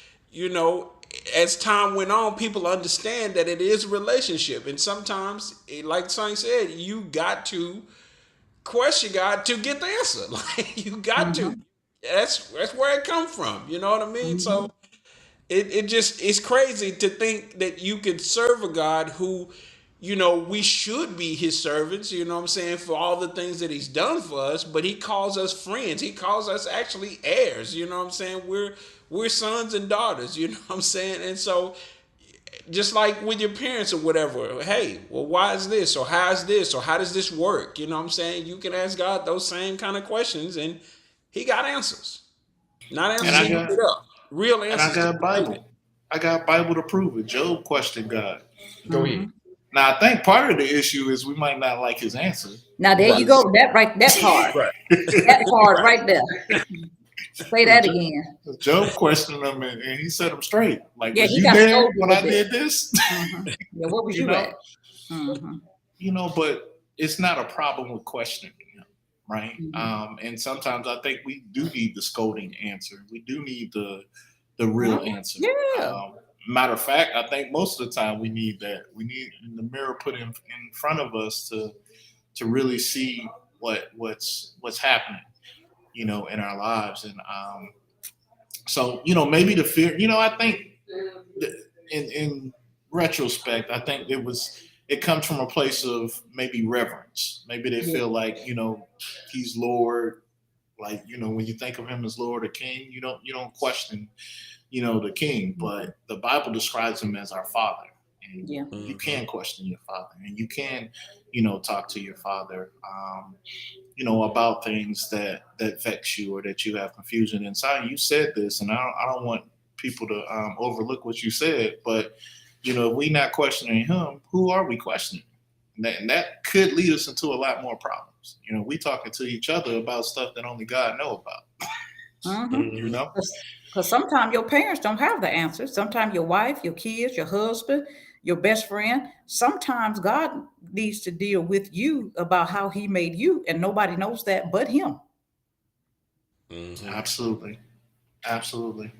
as time went on, people understand that it is a relationship. And sometimes, like Sonny said, you got to question God to get the answer. Like, you got to. That's where it come from. You know what I mean? So it's crazy to think that you could serve a God who, we should be his servants, you know what I'm saying, for all the things that he's done for us, but he calls us friends. He calls us actually heirs, you know what I'm saying? We're sons and daughters, you know what I'm saying? And so, just like with your parents or whatever, hey, well, why is this? Or how is this? Or how does this work? You know what I'm saying? You can ask God those same kind of questions, and he got answers. Not answers you get up. Real answers. And I got Bible. I got Bible to prove it. Job questioned God. Go ahead. Now, I think part of the issue is we might not like his answer. Now, there you go. That part. That part right there. Say that again. Job questioned him, and he set him straight. Like, yeah, was he you got there when I did this? Yeah, what was you at? But it's not a problem with questioning him. right? Mhm. And sometimes I think we do need the scolding answer. We do need the real Mhm. answer. Yeah. Matter of fact, I think most of the time we need that. We need the mirror put in front of us to really see what's happening, in our lives. And so, maybe the fear. I think that in retrospect, I think it comes from a place of maybe reverence. Maybe they Yeah. feel like he's Lord. Like when you think of him as Lord or King, you don't question the king, Mhm. but the Bible describes him as our father. And Yeah. you Hmm. can question your father and you can, talk to your father, about things that vex you or that you have confusion inside. You said this, and I don't want people to overlook what you said, but if we not questioning him, who are we questioning? And that could lead us into a lot more problems. We talking to each other about stuff that only God know about. Mhm. You know, Because sometimes your parents don't have the answers. Sometimes your wife, your kids, your husband, your best friend. Sometimes God needs to deal with you about how He made you, and nobody knows that but Him. Hmm. absolutely, absolutely.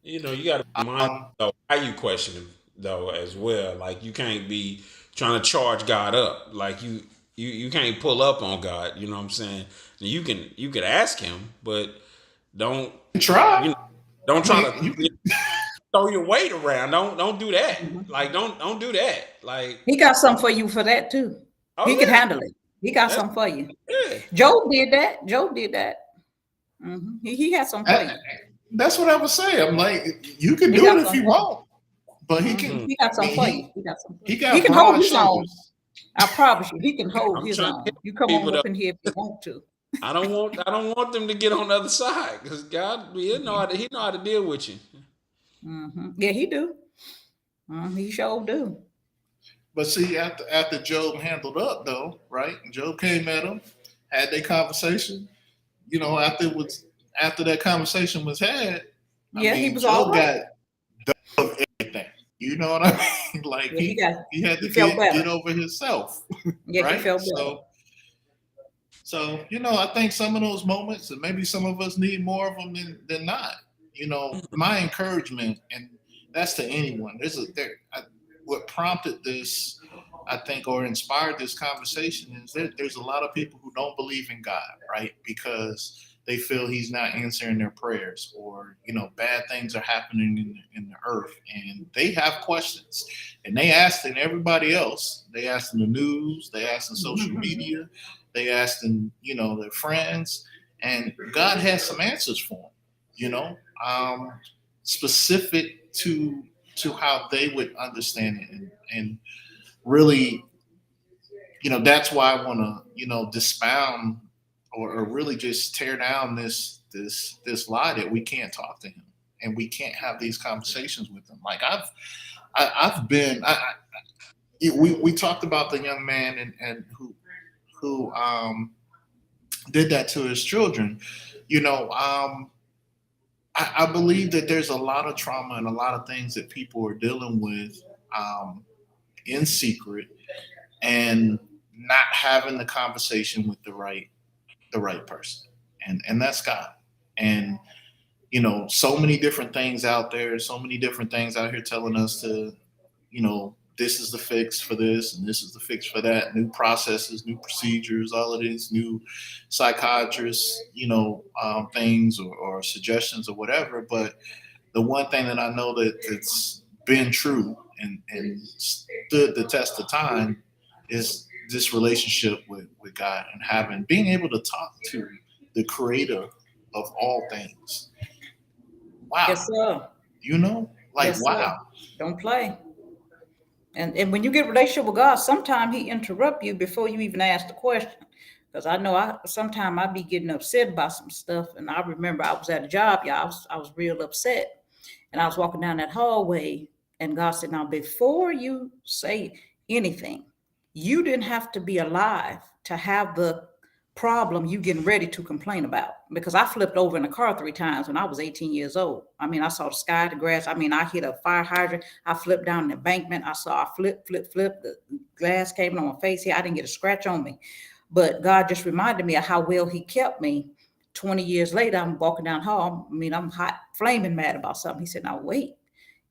You got to remind Um, though how you question him though as well. Like you can't be trying to charge God up. Like you can't pull up on God. You know what I'm saying? You can ask him, but don't you try. know don't I try mean, to you can throw your weight around. Don't do that. Mhm. Like don't do that. Like He got something for you for that too. oh He can yeah, handle it. He got that's something for you. yeah. Job did that. Job did that. He had something for I, you. that's what I would say. I'm like, you can He do got it if something you for you. want, but he can. Hmm. He got I something mean, for you. he He got something for he you. He got can hold broad his own. shoulders. I promise you, he can hold I'm his trying to own. tell You come people on though. up in here if you want to. I don't want them to get on the other side because God, he know how to deal with you. Yeah, he do. He sure do. But see, after Job handled up, though, right? Job came at him, had their conversation. After that conversation was had, I Yeah, he mean, was all Job right. got everything. You know what I mean? Like Yeah, he had to he felt get better. over himself, Yeah, he right? felt better. So I think some of those moments, and maybe some of us need more of them than not. My encouragement, and that's to anyone. What prompted this, I think, or inspired this conversation is that there's a lot of people who don't believe in God, right? Because they feel He's not answering their prayers, or bad things are happening in the earth, and they have questions, and they ask in everybody else. They ask in the news, they ask in social media, they asked in their friends, and God has some answers for them. You know, um, specific to how they would understand it, and really, that's why I want to dispound or really just tear down this lie that we can't talk to Him and we can't have these conversations with Him. Like I've been we talked about the young man and who did that to his children. You know, I believe that there's a lot of trauma and a lot of things that people are dealing with um, in secret and not having the conversation with the right person, and that's God. And so many different things out there, so many different things out here telling us to this is the fix for this and this is the fix for that, new processes, new procedures, all of these new psychiatrists, things or suggestions or whatever. But the one thing that I know that's been true and stood the test of time is this relationship with God and being able to talk to the creator of all things. Yes, Wow. sir. Like Yes, sir. wow. Don't play. And when you get a relationship with God, sometimes He interrupt you before you even ask the question. Because I know sometimes I be getting upset about some stuff, and I remember I was at a job, y'all. I was real upset, and I was walking down that hallway, and God said, "Now, before you say anything, you didn't have to be alive to have the problem you getting ready to complain about." Because I flipped over in a car 3 times when I was 18 years old. I mean, I saw the sky, the grass. I mean, I hit a fire hydrant. I flipped down an embankment. I saw a flip. The glass came on my face here. I didn't get a scratch on me. But God just reminded me of how well he kept me. 20 years later, I'm walking down the hall. I mean, I'm hot, flaming mad about something. He said, now wait,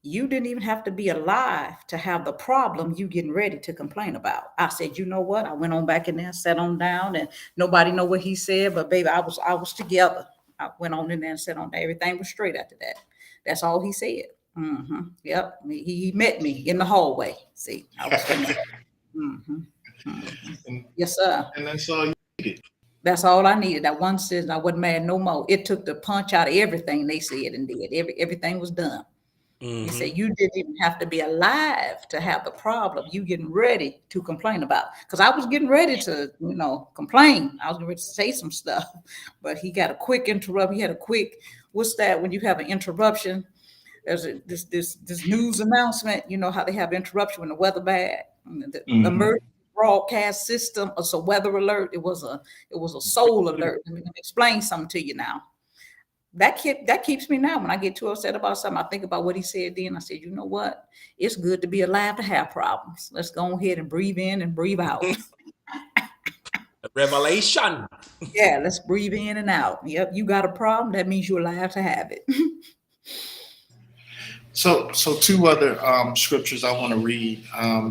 you didn't even have to be alive to have the problem you getting ready to complain about. I said, you know what? I went on back in there, sat on down, and nobody know what he said, but baby, I was together. I went on in there and sat on there. Everything was straight after that. That's all he said. Yep. He met me in the hallway. See, I was finished. And, Yes, sir. and that's all you needed. That's all I needed. That one says I wasn't mad no more. It took the punch out of everything they said and did. Everything was done. He said, you didn't even have to be alive to have the problem you getting ready to complain about. Because I was getting ready to, complain. I was getting ready to say some stuff. But he got a quick interrupt. He had a quick, what's that when you have an interruption? There's this news announcement. You know how they have interruption when the weather bad. The emergency broadcast system. It's a weather alert. It was a soul alert. Let me explain something to you now. That keeps me now. When I get too upset about something, I think about what he said then. I said, you know what? It's good to be alive to have problems. Let's go ahead and breathe in and breathe out. Revelation. Yeah, let's breathe in and out. Yep, you got a problem. That means you're alive to have it. So two other scriptures I want to read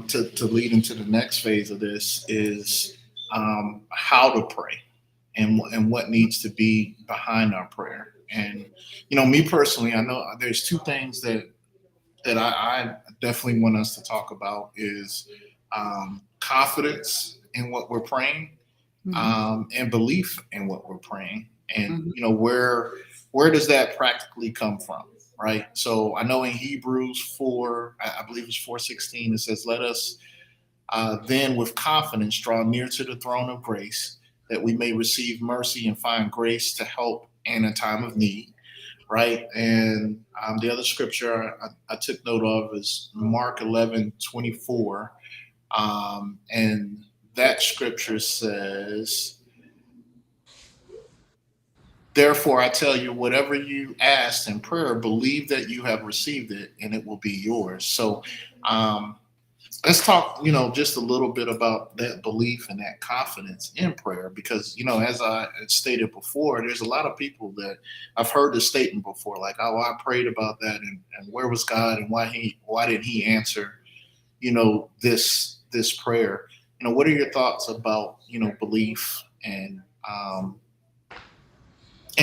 to lead into the next phase of this is how to pray and what needs to be behind our prayer. And me personally, I know there's two things that I definitely want us to talk about is confidence in what we're praying, and belief in what we're praying, and where does that practically come from? Right. So I know in Hebrews 4, I believe it's 4:16, it says, let us then with confidence draw near to the throne of grace that we may receive mercy and find grace to help in a time of need. Right. And the other scripture I took note of is Mark 11:24. And that scripture says, therefore, I tell you, whatever you ask in prayer, believe that you have received it and it will be yours. So let's talk, just a little bit about that belief and that confidence in prayer, because, as I stated before, there's a lot of people that I've heard the statement before, like, oh, I prayed about that and where was God and why didn't he answer, this prayer? What are your thoughts about, belief and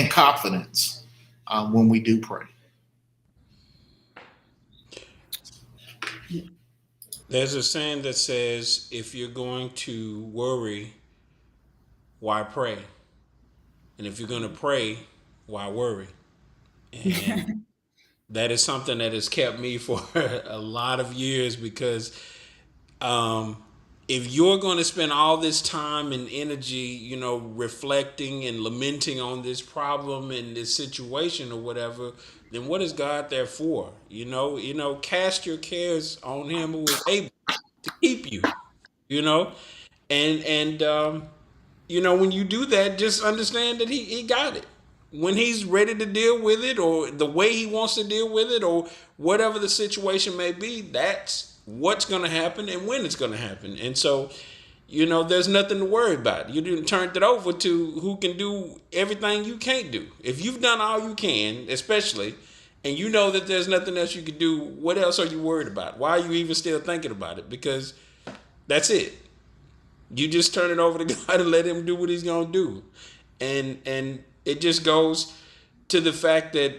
confidence when we do pray? There's a saying that says, if you're going to worry, why pray? And if you're going to pray, why worry? And that is something that has kept me for a lot of years, because if you're going to spend all this time and energy, reflecting and lamenting on this problem and this situation or whatever, then what is God there for? Cast your cares on him who is able to keep you, you know, and when you do that, just understand that he got it. When he's ready to deal with it, or the way he wants to deal with it, or whatever the situation may be, that's what's going to happen and when it's going to happen. And so, there's nothing to worry about. You didn't turn it over to who can do everything you can't do. If you've done all you can, especially, and you know that there's nothing else you could do, what else are you worried about? Why are you even still thinking about it? Because that's it. You just turn it over to God and let him do what he's going to do. And it just goes to the fact that,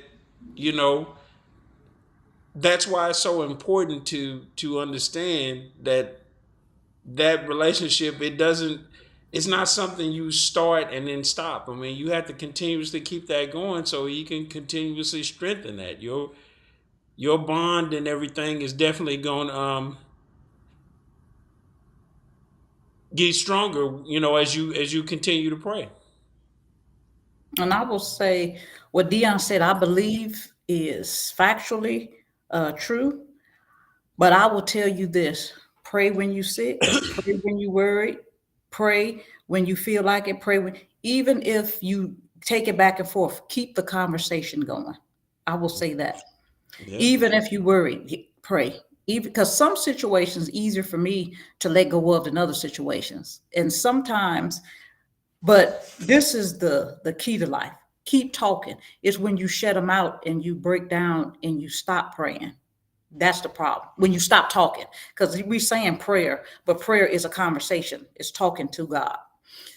that's why it's so important to understand that relationship, it's not something you start and then stop. I mean, you have to continuously keep that going so you can continuously strengthen that. Your bond and everything is definitely going to get stronger, as you continue to pray. And I will say what Dion said, I believe is factually true. But I will tell you this: pray when you sick, pray when you worried, pray when you feel like it, even if you take it back and forth, keep the conversation going. I will say that. Yeah. Even if you worry, pray. Even because some situations easier for me to let go of than other situations. And sometimes, but this is the key to life. Keep talking. It's when you shut them out and you break down and you stop praying. That's the problem. When you stop talking, because we're saying prayer, but prayer is a conversation. It's talking to God.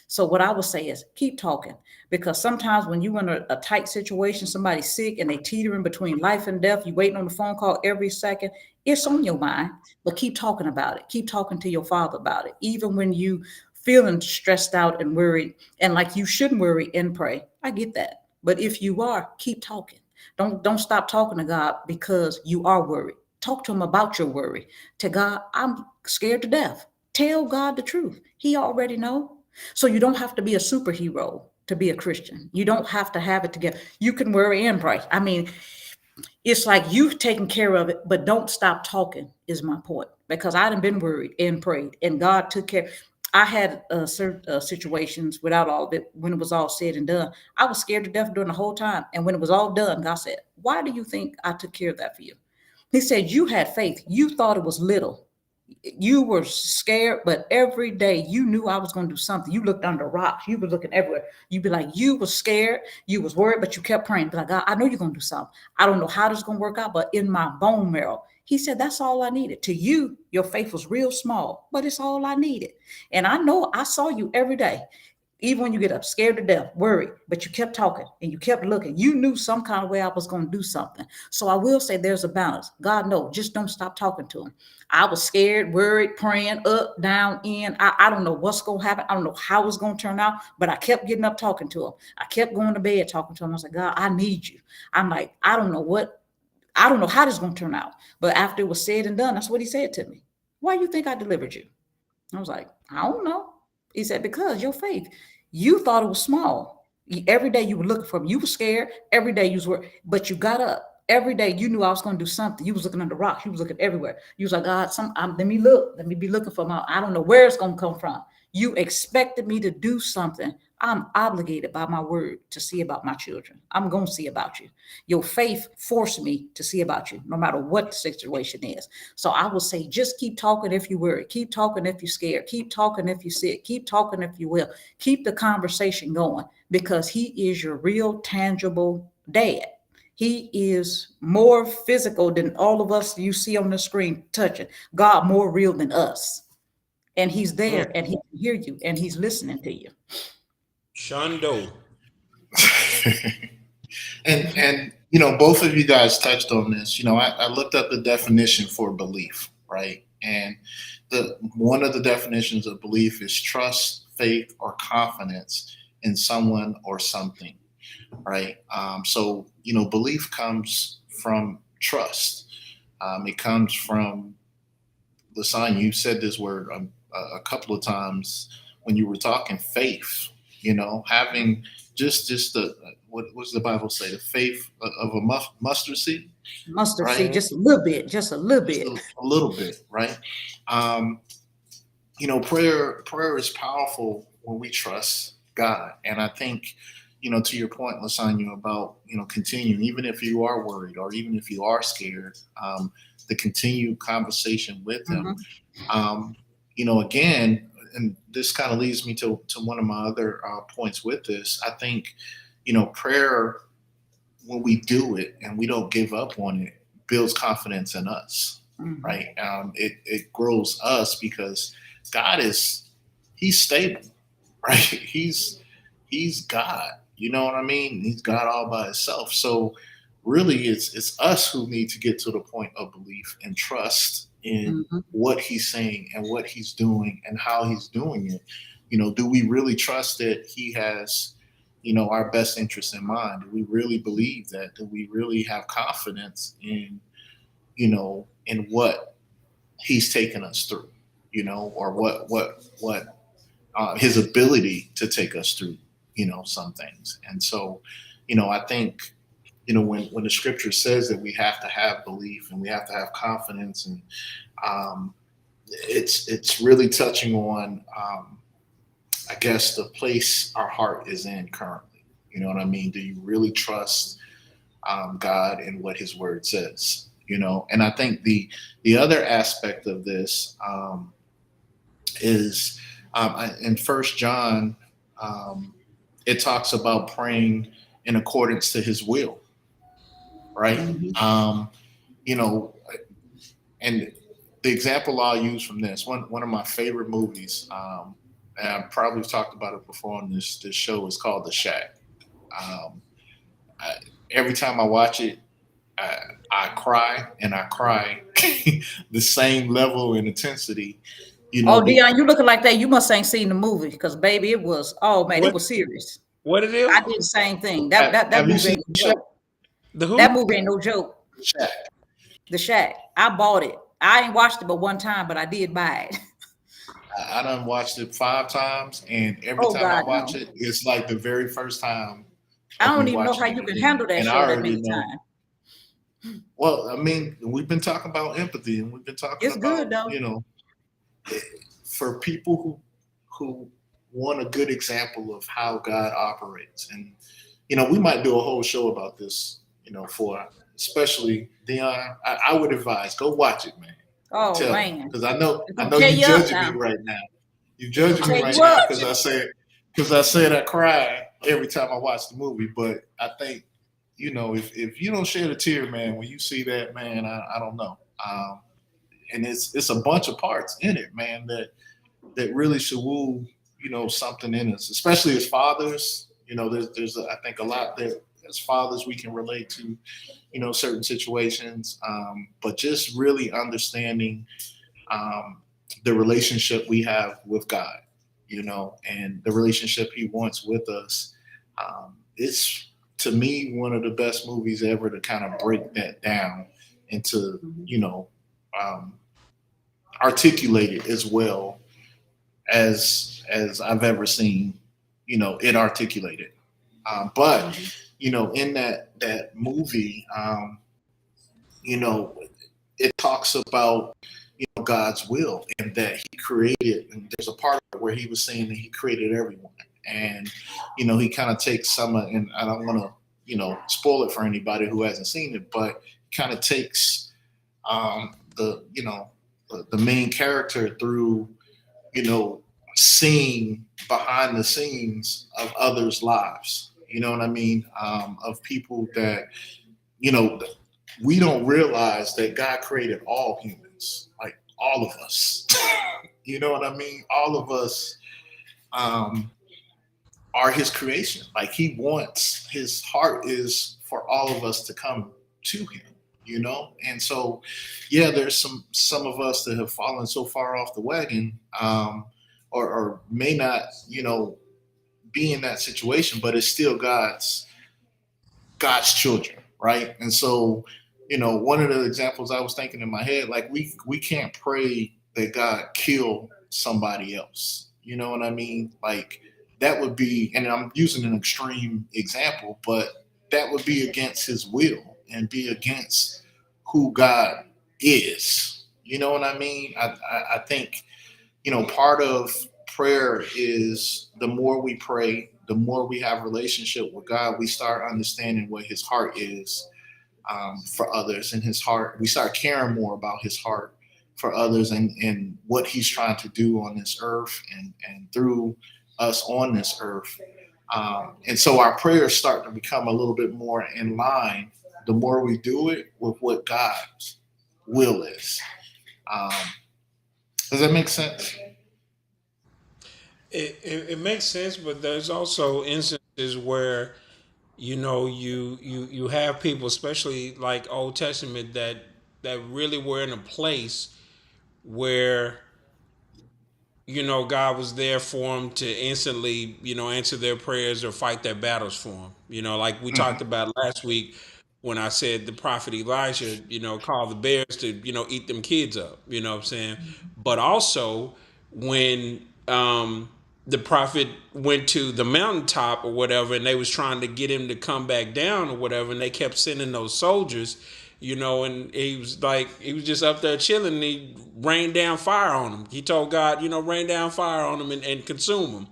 So what I would say is keep talking, because sometimes when you're in a tight situation, somebody's sick and they teetering between life and death, you waiting on the phone call every second, it's on your mind, but keep talking about it. Keep talking to your father about it. Even when you feeling stressed out and worried and like you shouldn't worry and pray. I get that. But if you are, keep talking. Don't stop talking to God because you are worried. Talk to him about your worry. To God, I'm scared to death. Tell God the truth. He already know. So you don't have to be a superhero to be a Christian. You don't have to have it together. You can worry and pray. I mean, it's like you've taken care of it, but don't stop talking is my point. Because I done been worried and prayed and God took care. I had certain situations without all of it. When it was all said and done, I was scared to death during the whole time. And when it was all done, God said, why do you think I took care of that for you? He said, you had faith. You thought it was little. You were scared, but every day you knew I was going to do something. You looked under rocks. You were looking everywhere. You'd be like, you were scared. You was worried, but you kept praying. Be like, God, I know you're going to do something. I don't know how this is going to work out, but in my bone marrow, he said, that's all I needed. To you, your faith was real small, but it's all I needed. And I know I saw you every day. Even when you get up, scared to death, worried, but you kept talking and you kept looking. You knew some kind of way I was going to do something. So I will say there's a balance. God knows, just don't stop talking to him. I was scared, worried, praying, up, down, in. I don't know what's going to happen. I don't know how it's going to turn out, but I kept getting up talking to him. I kept going to bed talking to him. I was like, God, I need you. I'm like, I don't know how this is going to turn out. But after it was said and done, that's what he said to me. Why do you think I delivered you? I was like, I don't know. He said, because your faith, you thought it was small. Every day you were looking for me. You were scared. Every day you was worried, but you got up. Every day you knew I was going to do something. You was looking under rocks. You was looking everywhere. You was like, God, let me look. Let me be looking for my, I don't know where it's going to come from. You expected me to do something. I'm obligated by my word to see about my children. I'm going to see about you. Your faith forced me to see about you, no matter what the situation is. So I will say, just keep talking if you worry. Keep talking if you're scared. Keep talking if you're sick. Keep talking if you will. Keep the conversation going, because he is your real, tangible dad. He is more physical than all of us you see on the screen touching. God more real than us. And he's Mm. there and he can hear you and he's listening to you. Shondo. And both of you guys touched on this. I looked up the definition for belief, right? And the one of the definitions of belief is trust, faith, or confidence in someone or something, right? So belief comes from trust. It comes from the sign. You said this word a couple of times when you were talking faith. Having just the what does the Bible say? The faith of a mustard seed, Mustard right? seed, just a little bit, just a little Just bit. a little bit, right? Um, prayer is powerful when we trust God, and I think to your point, Lasagna, about continuing, even if you are worried or even if you are scared, the continued conversation with Him. Mhm. Again, and this kind of leads me to one of my other points with this. I think, prayer, when we do it and we don't give up on it, builds confidence in us, Mhm. right? It grows us because God He's stable, right? He's God. You know what I mean? He's God all by himself. So really it's us who need to get to the point of belief and trust in Mhm. what he's saying and what he's doing and how he's doing it. Do we really trust that he has, our best interest in mind? Do we really believe that? Do we really have confidence in what he's taken us through, or what his ability to take us through, some things. And so, I think, when the scripture says that we have to have belief and we have to have confidence, and um, it's really touching on, I guess, the place our heart is in currently. You know what I mean? Do you really trust God and what His Word says? And I think the other aspect of this is in First John, um, it talks about praying in accordance to His will, right? Mhm. You know, and the example I'll use from this one of my favorite movies, and I've probably talked about it before on this show, is called The Shack. Um, I, every time I watch it, I, I cry and I cry the same level and intensity, Oh, be, Dion, you looking like that? You must ain't seen the movie because baby, it was. Oh man, it What was serious. what it I is? did the same thing. That have you movie seen ain't The no Shack? joke. The That who? movie ain't no joke. The Shack. The Shack. I bought it. I ain't watched it but one time, but I did buy it. I done watched it 5 times, and every Oh time I God, watch no. it, it's like the very first time I of don't me even know how watching it you can again. handle that And I show that already many know. times. Well, I mean, we've been talking about empathy, and we've been talking It's good about, though. for people who want a good example of how God operates. And we might do a whole show about this. For especially Dion, I would advise go watch it, man. Oh Tell me, man, because I know it's I gonna know tear you you up judging me now. right now. You It's gonna judging me tear right you now up. because I said I cry every time I watch the movie. But I think if you don't shed a tear, man, when you see that, man, I don't know. And it's a bunch of parts in it, man, that really should woo something in us, especially as fathers. There's I think a lot that as fathers we can relate to certain situations, but just really understanding um, the relationship we have with God, and the relationship He wants with us. It's to me one of the best movies ever to kind of break that down into Mhm. um, articulate it as well as I've ever seen it articulated. But Mhm. in that movie, you know, it talks about God's will and that He created. And there's a part where He was saying that He created everyone, and He kind of takes some, and I don't want to spoil it for anybody who hasn't seen it, but kind of takes the main character through you know seeing behind the scenes of others' lives. You know what I mean? Of people that you know we don't realize that God created all humans, like all of us. You know what I mean? All of us um, are His creation. Like He wants, His heart is for all of us to come to Him. And so yeah, there's some of us that have fallen so far off the wagon, or may not, be in that situation, but it's still God's children, right? And so, one of the examples I was thinking in my head, like we can't pray that God kill somebody else. You know what I mean? Like that would be, and I'm using an extreme example, but that would be against His will and be against who God is. You know what I mean? I think part of prayer is the more we pray, the more we have relationship with God, we start understanding what His heart is for others, and His heart. We start caring more about His heart for others, and what He's trying to do on this earth, and through us on this earth. And so our prayers start to become a little bit more in line the more we do it with what God's will is. Um, does that make sense? It makes sense, but there's also instances where you have people, especially like Old Testament, that really were in a place where God was there for them to instantly, answer their prayers or fight their battles for them. Like we talked Mhm. about last week when I said the prophet Elijah, called the bears to, eat them kids up. You know what I'm saying? But also when the prophet went to the mountaintop or whatever, and they was trying to get him to come back down or whatever, and they kept sending those soldiers, and he was just up there chilling, and he rained down fire on them. He told God, rain down fire on them and consume them.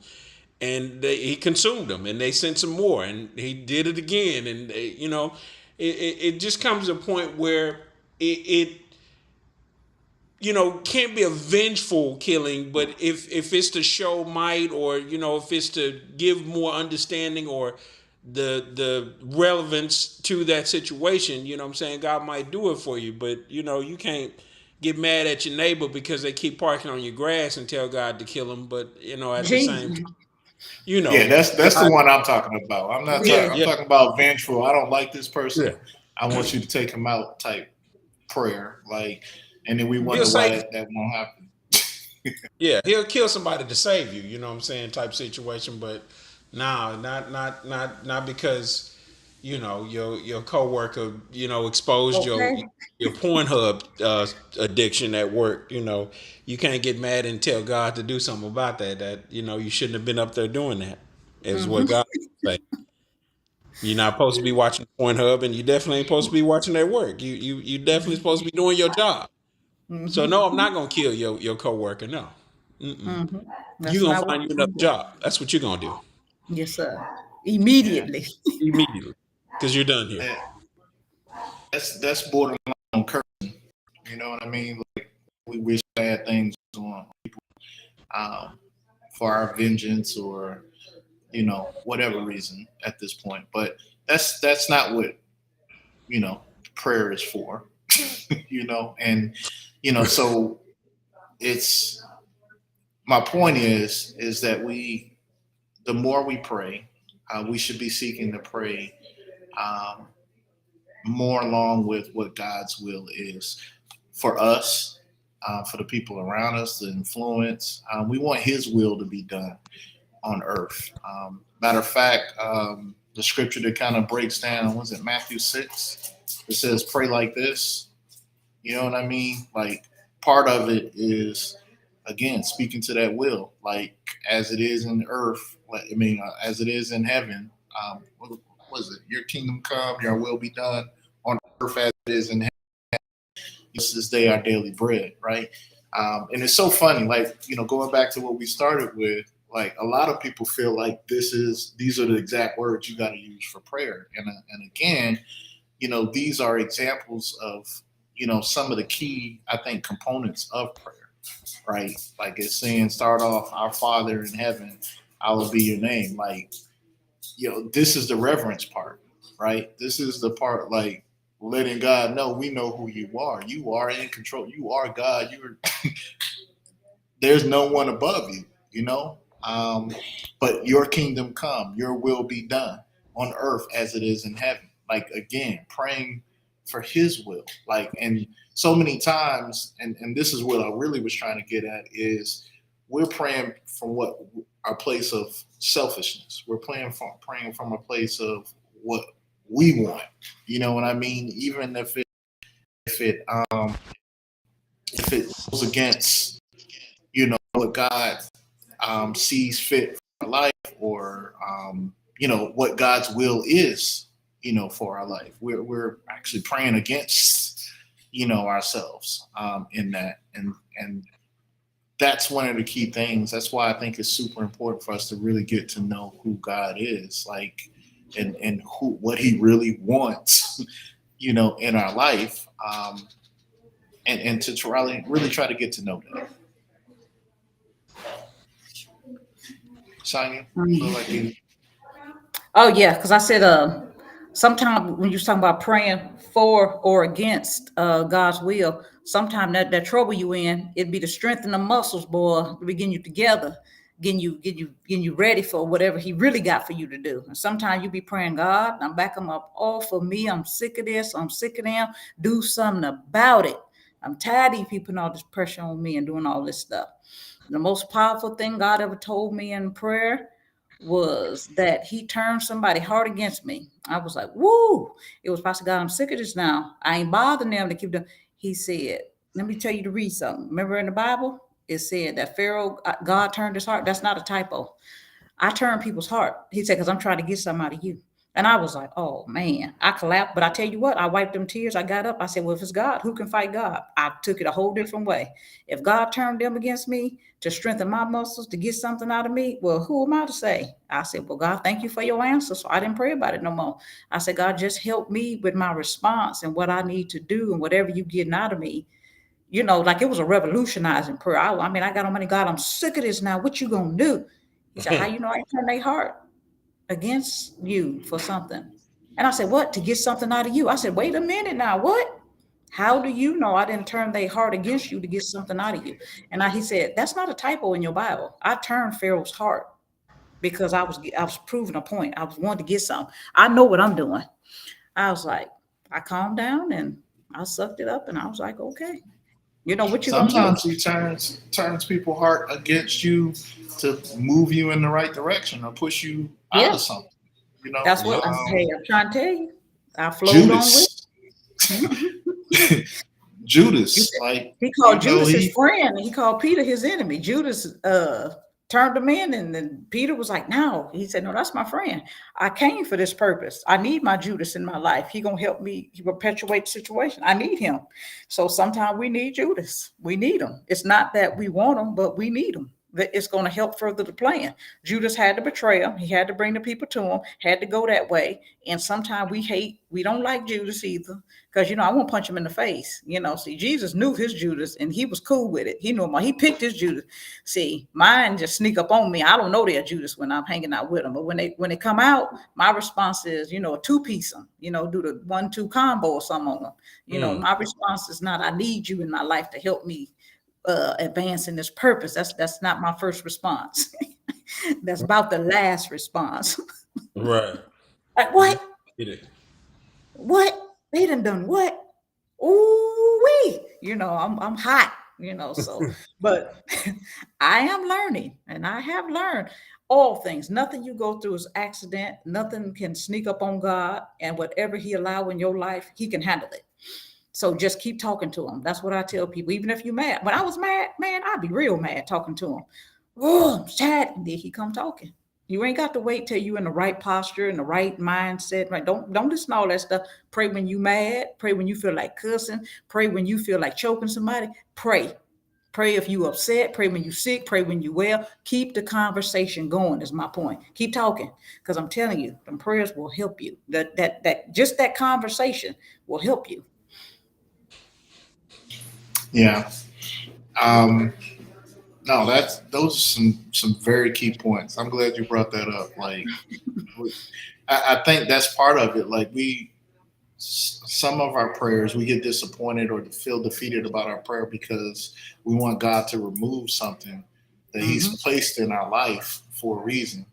And he consumed them, and they sent some more, and he did it again. And it just comes to a point where it can't be a vengeful killing, but if it's to show might, or if it's to give more understanding, or the relevance to that situation, what I'm saying, God might do it for you. But you can't get mad at your neighbor because they keep parking on your grass and tell God to kill them. But at the same Jesus. time, Yeah, that's the I, one I'm talking about. I'm not yeah, talking. I'm Yeah. yeah, talking about vengeful. I don't like this person. yeah. I want you to take him out. Type prayer, like, and then we He'll wonder save why you. that won't happen. Yeah, he'll kill somebody to save you. You know what I'm saying? Type situation. But no, not because your coworker exposed Okay. your Pornhub addiction at work. You can't get mad and tell God to do something about that. That you shouldn't have been up there doing that. Is what Hmm. God say. You're not supposed to be watching Pornhub, and you definitely ain't supposed to be watching at work. You definitely supposed to be doing your job. So Hmm. no, I'm not gonna kill your coworker. No, Hmm. you're That's gonna not what find you we another do. job. That's what you're gonna do Yes, sir. Yeah, Immediately. immediately, because you're done here. that, that's borderline on curse. You know what I mean? Like, we wish bad things on people um, for our vengeance, or whatever reason at this point. But that's not what prayer is for. And so it's my point is that the more we pray, we should be seeking to pray um, more along with what God's will is for us, for the people around us, the influence. We want His will to be done on earth. Matter of fact, the scripture that kind of breaks down, was it Matthew 6? It says, pray like this. You know what I mean? Like, part of it is, again, speaking to that will, like, as it is in earth, like, I mean, as it is in heaven. What was it? Your kingdom come, your will be done on earth as it is in heaven. This day our daily bread, right? And it's so funny, like, going back to what we started with, like, a lot of people feel like these are the exact words you got to use for prayer. And again, these are examples of, some of the key, I think, components of prayer, right? Like, it's saying, start off, our Father in heaven, hallowed be your name. Like, this is the reverence part, right? This is the part, like, letting God know we know who you are. You are in control. You are God. There's no one above you, you know? But your kingdom come, your will be done on earth as it is in heaven. Like, again, praying for his will. Like, and so many times, and this is what I really was trying to get at, is we're praying from what our place of selfishness. We're praying from a place of what we want. You know what I mean? Even if it if it goes against, what God sees fit for our life, or what God's will is, for our life. We're actually praying against, ourselves in that, and that's one of the key things. That's why I think it's super important for us to really get to know who God is, like, and what He really wants, in our life, and to really try to get to know that. Sonia, feel like you. Oh yeah, because I said sometimes when you're talking about praying for or against God's will, sometimes that trouble you in, it'd be to strengthen the muscles, boy, to begin you together, getting you ready for whatever he really got for you to do. And sometimes you be praying, God, I'm backing up all for me. I'm sick of this, I'm sick of them. Do something about it. I'm tired of you people putting all this pressure on me and doing all this stuff. The most powerful thing God ever told me in prayer was that he turned somebody hard against me. I was like, woo. It was Pastor God, I'm sick of this now. I ain't bothering them to keep doing. He said, let me tell you to read something. Remember in the Bible, it said that Pharaoh, God turned his heart. That's not a typo. I turn people's heart. He said, because I'm trying to get something out of you. And I was like, oh man, I collapsed. But I tell you what, I wiped them tears. I got up. I said, well, if it's God, who can fight God? I took it a whole different way. If God turned them against me to strengthen my muscles, to get something out of me, well, who am I to say? I said, well, God, thank you for your answer. So I didn't pray about it no more. I said, God, just help me with my response and what I need to do and whatever you getting out of me. Like it was a revolutionizing prayer. I mean, I got on money, God, I'm sick of this now. What you gonna do? He said, how you know I turn their heart against you for something? And I said, what? To get something out of you? I said, wait a minute now. What? How do you know I didn't turn their heart against you to get something out of you? And he said, that's not a typo in your Bible. I turned Pharaoh's heart because I was proving a point. I was wanting to get something. I know what I'm doing. I was like, I calmed down and I sucked it up and I was like, okay, what you gonna do? Sometimes he turns people's heart against you to move you in the right direction or push you out Yeah, of something. You know, that's what. Hey, I'm trying to tell you. I flowed on with. Judas, Judas, like He called Judas his he friend, and he called Peter his enemy. Judas turned him in, and then Peter was like, "No." He said, "No, that's my friend. I came for this purpose. I need my Judas in my life. He gonna help me. He perpetuate the situation. I need him. So sometimes we need Judas. We need him. It's not that we want him, but we need him. It's going to help further the plan. Judas had to betray him. He had to bring the people to him. Had to go that way. And sometimes we don't like Judas either, because I won't punch him in the face. See, Jesus knew his Judas, and he was cool with it. He knew him. He picked his Judas. See, mine just sneak up on me. I don't know their Judas when I'm hanging out with them, but when they come out, my response is, a two-piece them. Do the 1-2 combo or something on them. My response is not, I need you in my life to help me advance in this purpose. That's not my first response. That's about the last response. Right. Like, Yeah. what? What? They done what? Ooh wee. I'm hot, so but I am learning and I have learned all things. Nothing you go through is accident. Nothing can sneak up on God, and whatever he allow in your life, he can handle it. So just keep talking to him. That's what I tell people. Even if you're mad. When I was mad, man, I'd be real mad talking to him. Oh, I'm sad. And then he come talking. You ain't got to wait till you in the right posture, in the right mindset. Right? Don't listen to all that stuff. Pray when you mad. Pray when you feel like cussing. Pray when you feel like choking somebody. Pray. Pray if you upset. Pray when you sick. Pray when you well. Keep the conversation going. Is my point. Keep talking, because I'm telling you, them prayers will help you. That conversation will help you. yeah. Um, no, those are some very key points. I'm glad you brought that up. Like, I think that's part of it. Like some of our prayers, we get disappointed or feel defeated about our prayer because we want God to remove something that Mm-hmm. He's placed in our life for a reason,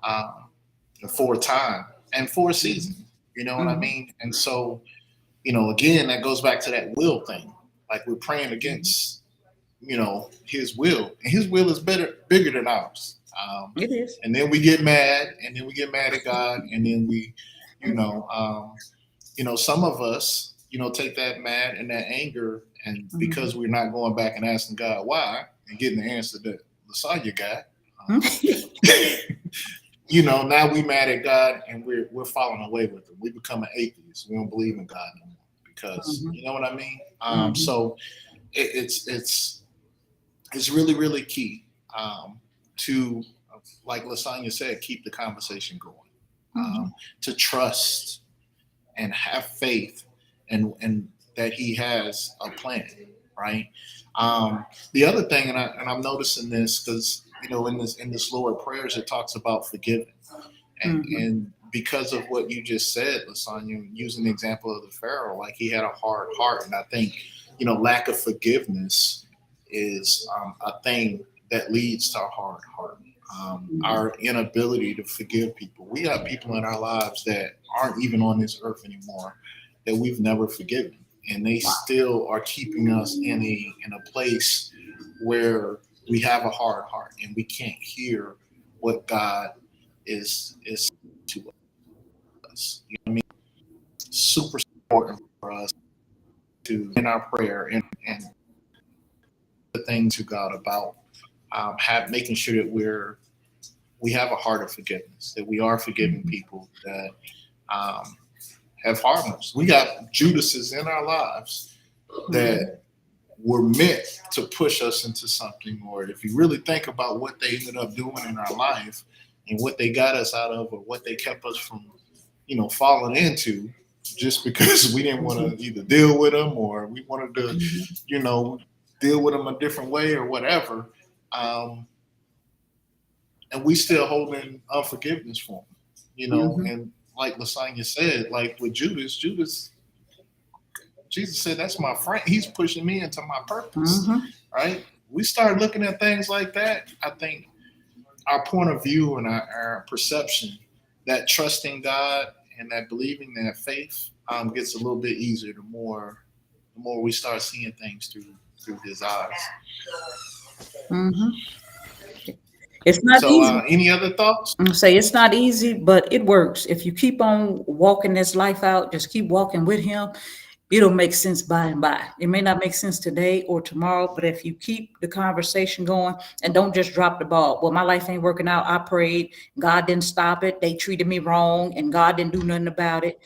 um, for a time, and for a season. You know what I Mm-hmm. mean? And so, again, that goes back to that will thing. Like we're praying Mm-hmm. against, His will, and His will is bigger than ours. It is. And then we get mad, and then we get mad at God, and then we, you know, some of us, take that mad and that anger, and because Mm-hmm. we're not going back and asking God why and getting the answer that Lasagna got, now we mad at God and we're falling away with Him. We become an atheist. We don't believe in God no more because Mm-hmm. you know what I mean. Mm-hmm. So it's really really key to, like Lasagna said, keep the conversation going, Mm-hmm. to trust and have faith and that he has a plan, right? The other thing, and I'm noticing this because in this Lord prayers it talks about forgiving, Mm-hmm. and because of what you just said, Lasagna, using the example of the Pharaoh, like he had a hard heart, and I think lack of forgiveness is a thing that leads to a hard heart. Mm-hmm. Our inability to forgive people. We have people in our lives that aren't even on this earth anymore that we've never forgiven, and they Wow. still are keeping us in a place where we have a hard heart and we can't hear what God is to us. Super important for us to in our prayer and the things to God about making sure that we're we have a heart of forgiveness, that we are forgiving people that um, have harmed us. We got Judases in our lives that were meant to push us into something, or if you really think about what they ended up doing in our life and what they got us out of, or what they kept us from, falling into, just because we didn't want to either deal with them, or we wanted to, you know, deal with them a different way or whatever. Um, and we still holding unforgiveness for them, and like Lasagna said, like with Judas, Jesus said, that's my friend. He's pushing me into my purpose, right? We start looking at things like that. I think our point of view and our perception, that trusting God and that believing, that faith, gets a little bit easier the more we start seeing things through His eyes. It's not So, easy. any other thoughts? Say it's not easy, but it works. If you keep on walking this life out, just keep walking with Him, it'll make sense by and by. It may not make sense today or tomorrow, but if you keep the conversation going and don't just drop the ball. Well, my life ain't working out. I prayed. God didn't stop it. They treated me wrong and God didn't do nothing about it.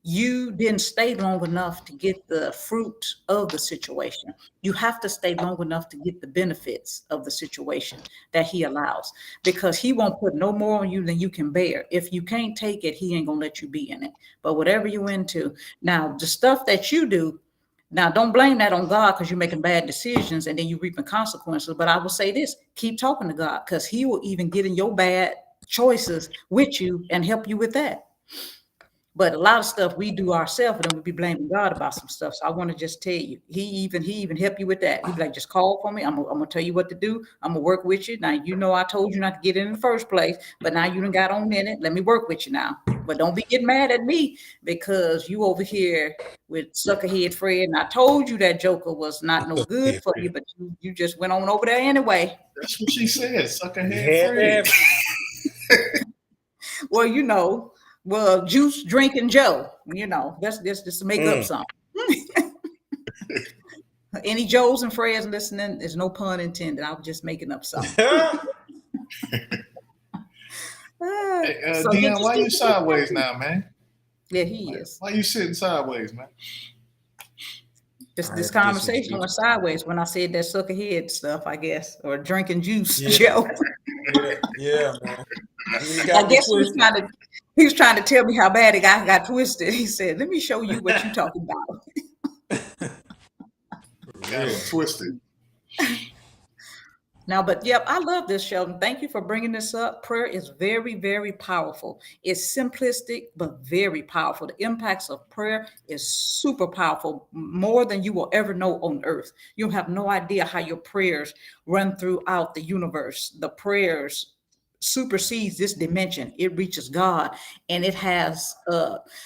You didn't stay long enough to get the fruit of the situation. You have to stay long enough to get the benefits of the situation that He allows, because He won't put no more on you than you can bear. If you can't take it, He ain't gonna let you be in it. But whatever you're into, now the stuff that you do, now don't blame that on God, because you're making bad decisions and then you reaping consequences. But I will say this: keep talking to God, because He will even get in your bad choices with you and help you with that. But a lot of stuff we do ourselves, and then we be blaming God about some stuff. So I want to just tell you, he even help you with that. He be like, just call for me. I'm gonna tell you what to do. I'm gonna work with you. Now I told you not to get in the first place, but now you done got on in it. Let me work with you now. But don't be getting mad at me because you over here with suckerhead Fred. And I told you that Joker was not no good for you, but you just went on over there anyway. That's what she said, suckerhead Fred. Well, well, juice drinking Joe, that's just to make up something. Any Joes and Freds listening, there's no pun intended. I was just making up something. Hey, Dion, why you sideways now, man? Yeah, he is. Why you sitting sideways, man? This conversation went sideways when I said that suckerhead stuff, I guess, or drinking juice, Joe. Yeah, man. I guess he was trying to tell me how bad it got twisted. He said, "Let me show you what you're talking about." Got it twisted. Now, but yep, I love this, Sheldon. Thank you for bringing this up. Prayer is very, very powerful. It's simplistic, but very powerful. The impacts of prayer is super powerful, more than you will ever know on earth. You'll have no idea how your prayers run throughout the universe. The prayers supersedes this dimension. It reaches God, and it has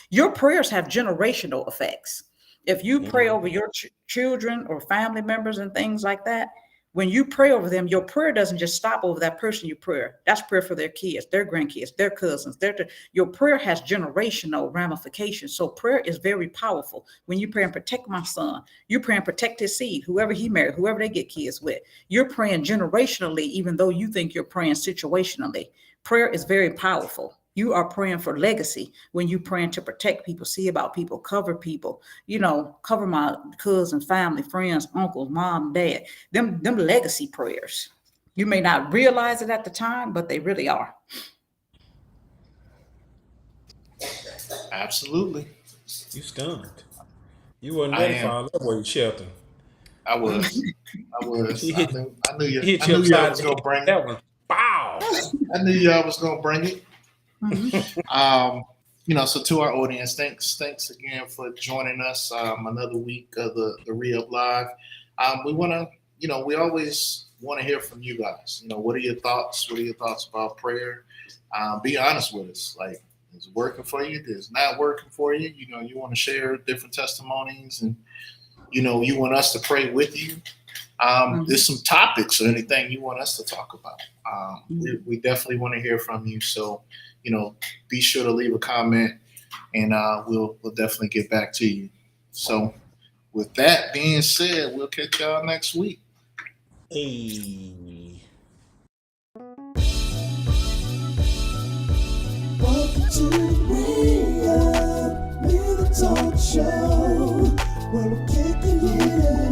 your prayers have generational effects. If you pray over your children or family members and things like that, when you pray over them, your prayer doesn't just stop over that person you pray. That's prayer for their kids, their grandkids, their cousins. Your prayer has generational ramifications. So prayer is very powerful. When you pray and protect my son, you're praying protect his seed, whoever he married, whoever they get kids with. You're praying generationally, even though you think you're praying situationally. Prayer is very powerful. You are praying for legacy when you're praying to protect people, see about people, cover people, cover my cousins, family, friends, uncles, mom, dad, them legacy prayers. You may not realize it at the time, but they really are. Absolutely. You stunned. You wasn't ready for all that, were you, Shelton? I was. I knew you. Hit I you knew y'all upside was the gonna head. bring That it. one. Bow. I knew y'all was gonna bring it. So to our audience, thanks again for joining us. Another week of the Re-Up Live. We want to, we always want to hear from you guys. What are your thoughts? What are your thoughts about prayer? Be honest with us. Like, is it working for you? Is it not working for you? You want to share different testimonies, and you want us to pray with you. There's some topics or anything you want us to talk about. We definitely want to hear from you. So, be sure to leave a comment, and we'll definitely get back to you. So, with that being said, we'll catch y'all next week. Hey. Turn way up with a talk show where we're kicking it up.